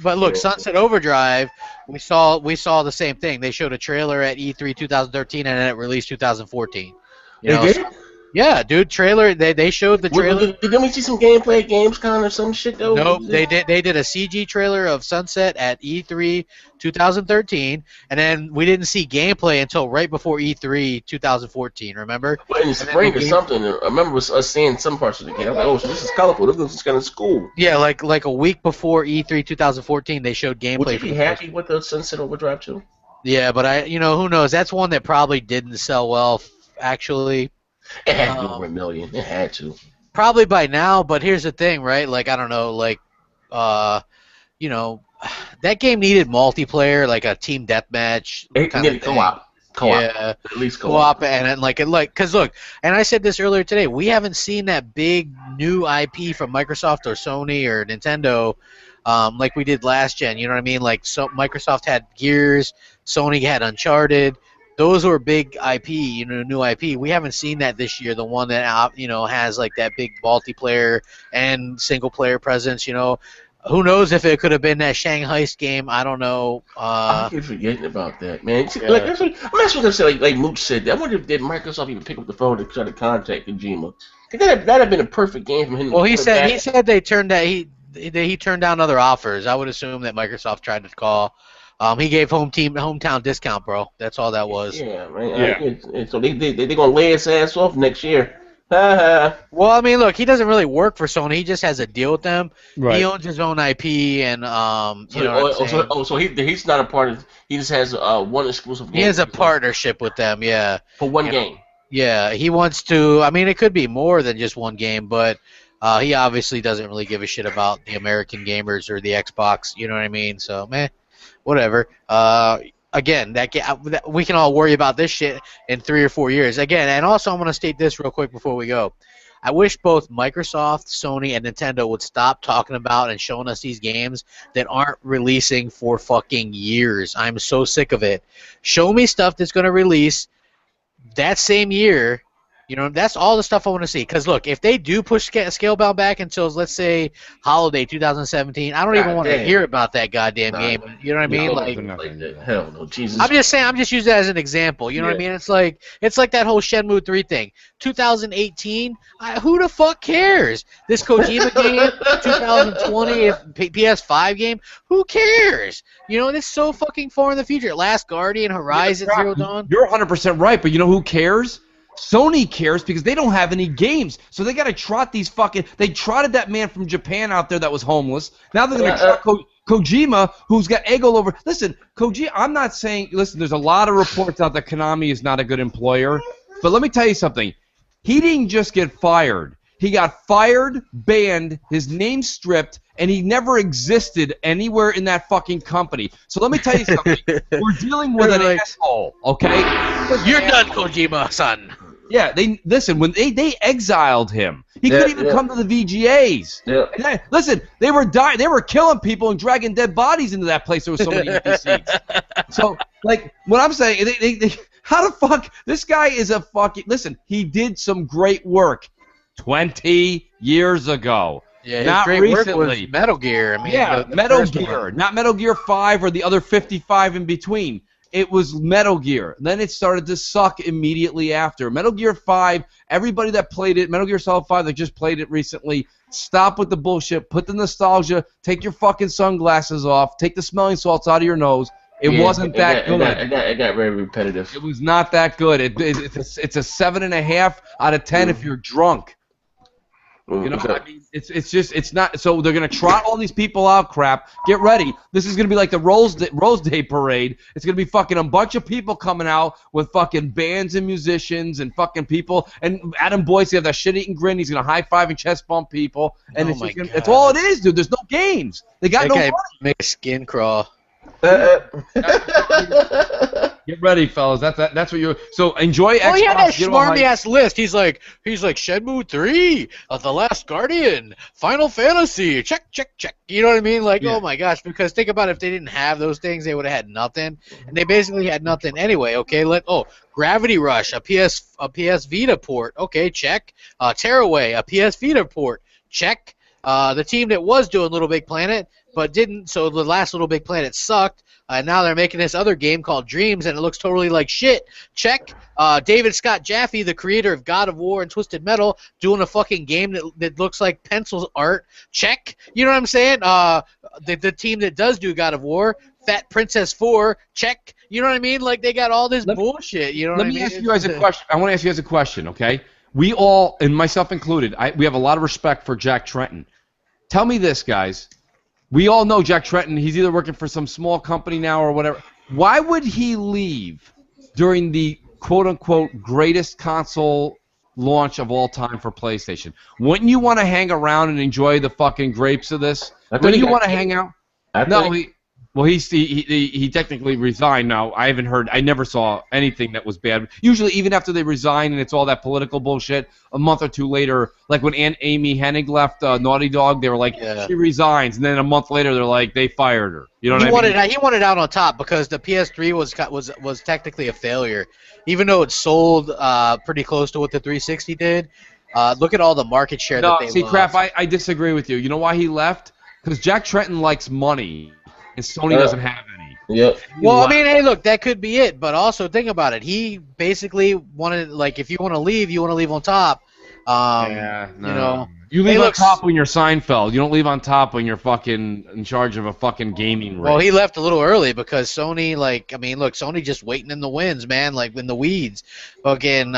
A: but look, Sunset Overdrive, we saw the same thing. They showed a trailer at E3 2013 and then it released 2014.
B: They did?
A: Yeah, dude, trailer. They showed the trailer.
B: Didn't we see some gameplay at Gamescom or some shit though?
A: Nope, they did a CG trailer of Sunset at E3 2013, and then we didn't see gameplay until right before E3 2014. Remember?
B: Well, in the spring or something. I remember us seeing some parts of the game. I was like, oh, so this is colorful. This is kind of cool.
A: Yeah, like a week before E3 2014, they showed gameplay.
B: Would you be happy with the Sunset Overdrive 2?
A: Yeah, but who knows? That's one that probably didn't sell well, actually.
B: It had to be over 1 million. It had to.
A: Probably by now, but here's the thing, right? Like, I don't know, like, you know, that game needed multiplayer, like a team deathmatch.
B: It needed co-op.
A: Yeah,
B: at least co-op.
A: And because look, and I said this earlier today, we haven't seen that big new IP from Microsoft or Sony or Nintendo, like we did last gen. You know what I mean? Like, so Microsoft had Gears, Sony had Uncharted. Those were big IP, you know, new IP. We haven't seen that this year. The one that has like that big multiplayer and single player presence. You know, who knows if it could have been that Shanghai game? I don't know.
B: I keep forgetting about that, man. Yeah. Like that's what I said. Like Mooch said, I wonder if did Microsoft even pick up the phone to try to contact Kojima? That'd have been a perfect game for him.
A: Well, he said they turned that he turned down other offers. I would assume that Microsoft tried to call. He gave hometown discount, bro. That's all that was.
B: Yeah, man. Yeah. So they're gonna lay his ass off next year.
A: Well, I mean, look, he doesn't really work for Sony. He just has a deal with them.
C: Right.
A: He owns his own IP, and
B: so he's not a part of. He just has one exclusive game.
A: He has a partnership with them, yeah.
B: For one game.
A: Yeah, he wants to. I mean, it could be more than just one game, but he obviously doesn't really give a shit about the American gamers or the Xbox. You know what I mean? So, man. Whatever. Again, we can all worry about this shit in 3 or 4 years. Again, and also I'm going to state this real quick before we go. I wish both Microsoft, Sony, and Nintendo would stop talking about and showing us these games that aren't releasing for fucking years. I'm so sick of it. Show me stuff that's going to release that same year You know, that's all the stuff I want to see. Because look, if they do push Scalebound back until, let's say, holiday 2017, I don't even want to hear about that goddamn game. You know what I mean?
B: Hell no, Jesus.
A: I'm just saying. I'm just using that as an example. You know what I mean? It's like that whole Shenmue 3 thing. 2018. Who the fuck cares? This Kojima game, 2020, PS5 game. Who cares? You know, it's so fucking far in the future. Last Guardian, Horizon Zero Dawn.
C: You're 100% right, but you know who cares? Sony cares because they don't have any games, so they got to trot these fucking. They trotted that man from Japan out there that was homeless. Now they're gonna trot Kojima, who's got egg all over. Listen, Kojima. I'm not saying. Listen, there's a lot of reports out that Konami is not a good employer, but let me tell you something. He didn't just get fired. He got fired, banned, his name stripped, and he never existed anywhere in that fucking company. So let me tell you something. We're dealing with an asshole, okay?
A: You're done, Kojima-san.
C: Yeah, listen, when they exiled him, he couldn't even come to the VGAs. Yeah. Listen, they were killing people and dragging dead bodies into that place. There was so many empty seats. So, like, what I'm saying, how the fuck, this guy is a fucking, listen, he did some great work 20 years ago.
A: Yeah,
C: not
A: great
C: recently.
A: Work was Metal Gear. I mean,
C: yeah, Metal Gear, not Metal Gear 5 or the other 55 in between. It was Metal Gear. Then it started to suck immediately after. Metal Gear 5, everybody that played it, Metal Gear Solid 5 that just played it recently, stop with the bullshit, put the nostalgia, take your fucking sunglasses off, take the smelling salts out of your nose. It wasn't that good.
B: It got very repetitive.
C: It was not that good. It's a 7.5 out of 10 if you're drunk. You know, I mean, it's not. So they're gonna trot all these people out. Crap. Get ready. This is gonna be like the Rose Day parade. It's gonna be fucking a bunch of people coming out with fucking bands and musicians and fucking people. And Adam Boyce, he have that shit-eating grin. He's gonna high five and chest bump people. And it's all it is, dude. There's no games. They got no money.
A: Make skin crawl.
C: Get ready, fellas. That's what you're. So enjoy Xbox.
A: Oh, he had that smarmy ass list. He's like Shenmue 3, The Last Guardian, Final Fantasy. Check. You know what I mean? Like, oh my gosh. Because think about it, if they didn't have those things, they would have had nothing, and they basically had nothing anyway. Okay, Gravity Rush, a PS Vita port. Okay, check. Tearaway, a PS Vita port. Check. The team that was doing Little Big Planet but didn't, so the last Little Big Planet sucked. Now they're making this other game called Dreams, and it looks totally like shit. Check. David Scott Jaffe, the creator of God of War and Twisted Metal, doing a fucking game that looks like pencil art. Check. You know what I'm saying? The team that does do God of War, Fat Princess 4. Check. You know what I mean? Like, they got all this bullshit. You know what I mean?
C: Let me ask you guys a question. I want to ask you guys a question, okay? We all, and myself included, we have a lot of respect for Jack Tretton. Tell me this, guys. We all know Jack Tretton. He's either working for some small company now or whatever. Why would he leave during the quote-unquote greatest console launch of all time for PlayStation? Wouldn't you want to hang around and enjoy the fucking grapes of this? Wouldn't you want to hang out? He technically resigned now. I haven't heard. I never saw anything that was bad. Usually, even after they resign and it's all that political bullshit, a month or two later, like when Aunt Amy Hennig left Naughty Dog, they were like, she resigns, and then a month later, they're like, they fired her. You know what I mean?
A: He wanted out on top because the PS3 was technically a failure, even though it sold pretty close to what the 360 did. Look at all the market share that they lost.
C: Crap, I disagree with you. You know why he left? Because Jack Tretton likes money. And Sony doesn't have any.
B: Yep.
A: Well, I mean, hey, look, that could be it. But also, think about it. He basically wanted, like, if you want to leave on top. You know.
C: You leave on top when you're Seinfeld. You don't leave on top when you're fucking in charge of a fucking gaming rig.
A: Well, he left a little early because Sony, like, I mean, look, Sony just waiting in the wings, man, like in the weeds. Fucking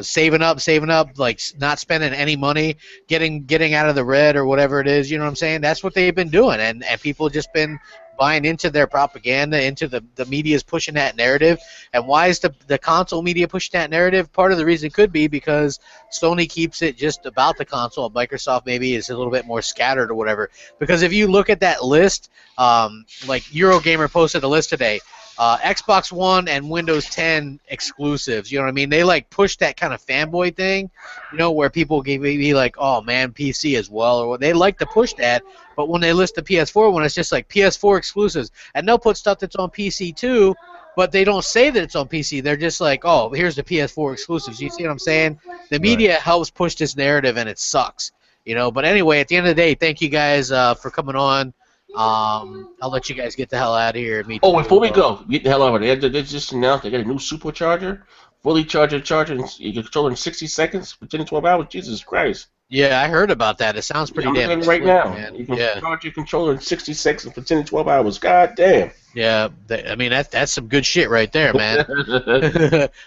A: saving up, like not spending any money, getting out of the red or whatever it is. You know what I'm saying? That's what they've been doing, and people just been buying into their propaganda, into the media's pushing that narrative. And why is the console media pushing that narrative? Part of the reason could be because Sony keeps it just about the console. Microsoft maybe is a little bit more scattered or whatever. Because if you look at that list, like Eurogamer posted a list today, Xbox One and Windows 10 exclusives. You know what I mean? They like push that kind of fanboy thing, you know, where people be like, oh man, PC as well, or they like to push that. But when they list the PS4 one, it's just like PS4 exclusives, and they'll put stuff that's on PC too, but they don't say that it's on PC. They're just like, oh, here's the PS4 exclusives. You see what I'm saying? The media helps push this narrative, and it sucks. But anyway, at the end of the day, thank you guys for coming on. I'll let you guys get the hell out of here.
B: Before we go, get the hell out of here. They just announced they got a new supercharger, fully charger, and you can control it in 60 seconds for 10 to 12 hours. Jesus Christ.
A: Yeah, I heard about that. It sounds pretty damn
B: good right now.
A: Man.
B: You can charge your controller in 60 seconds for 10 to 12 hours. God damn.
A: Yeah, I mean, that's some good shit right there, man.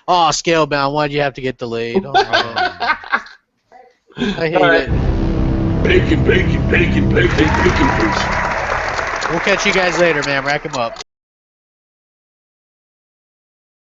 A: Oh, Scalebound, why'd you have to get delayed? Oh, I hate it.
B: Bacon.
A: We'll catch you guys later, man. Rack 'em up.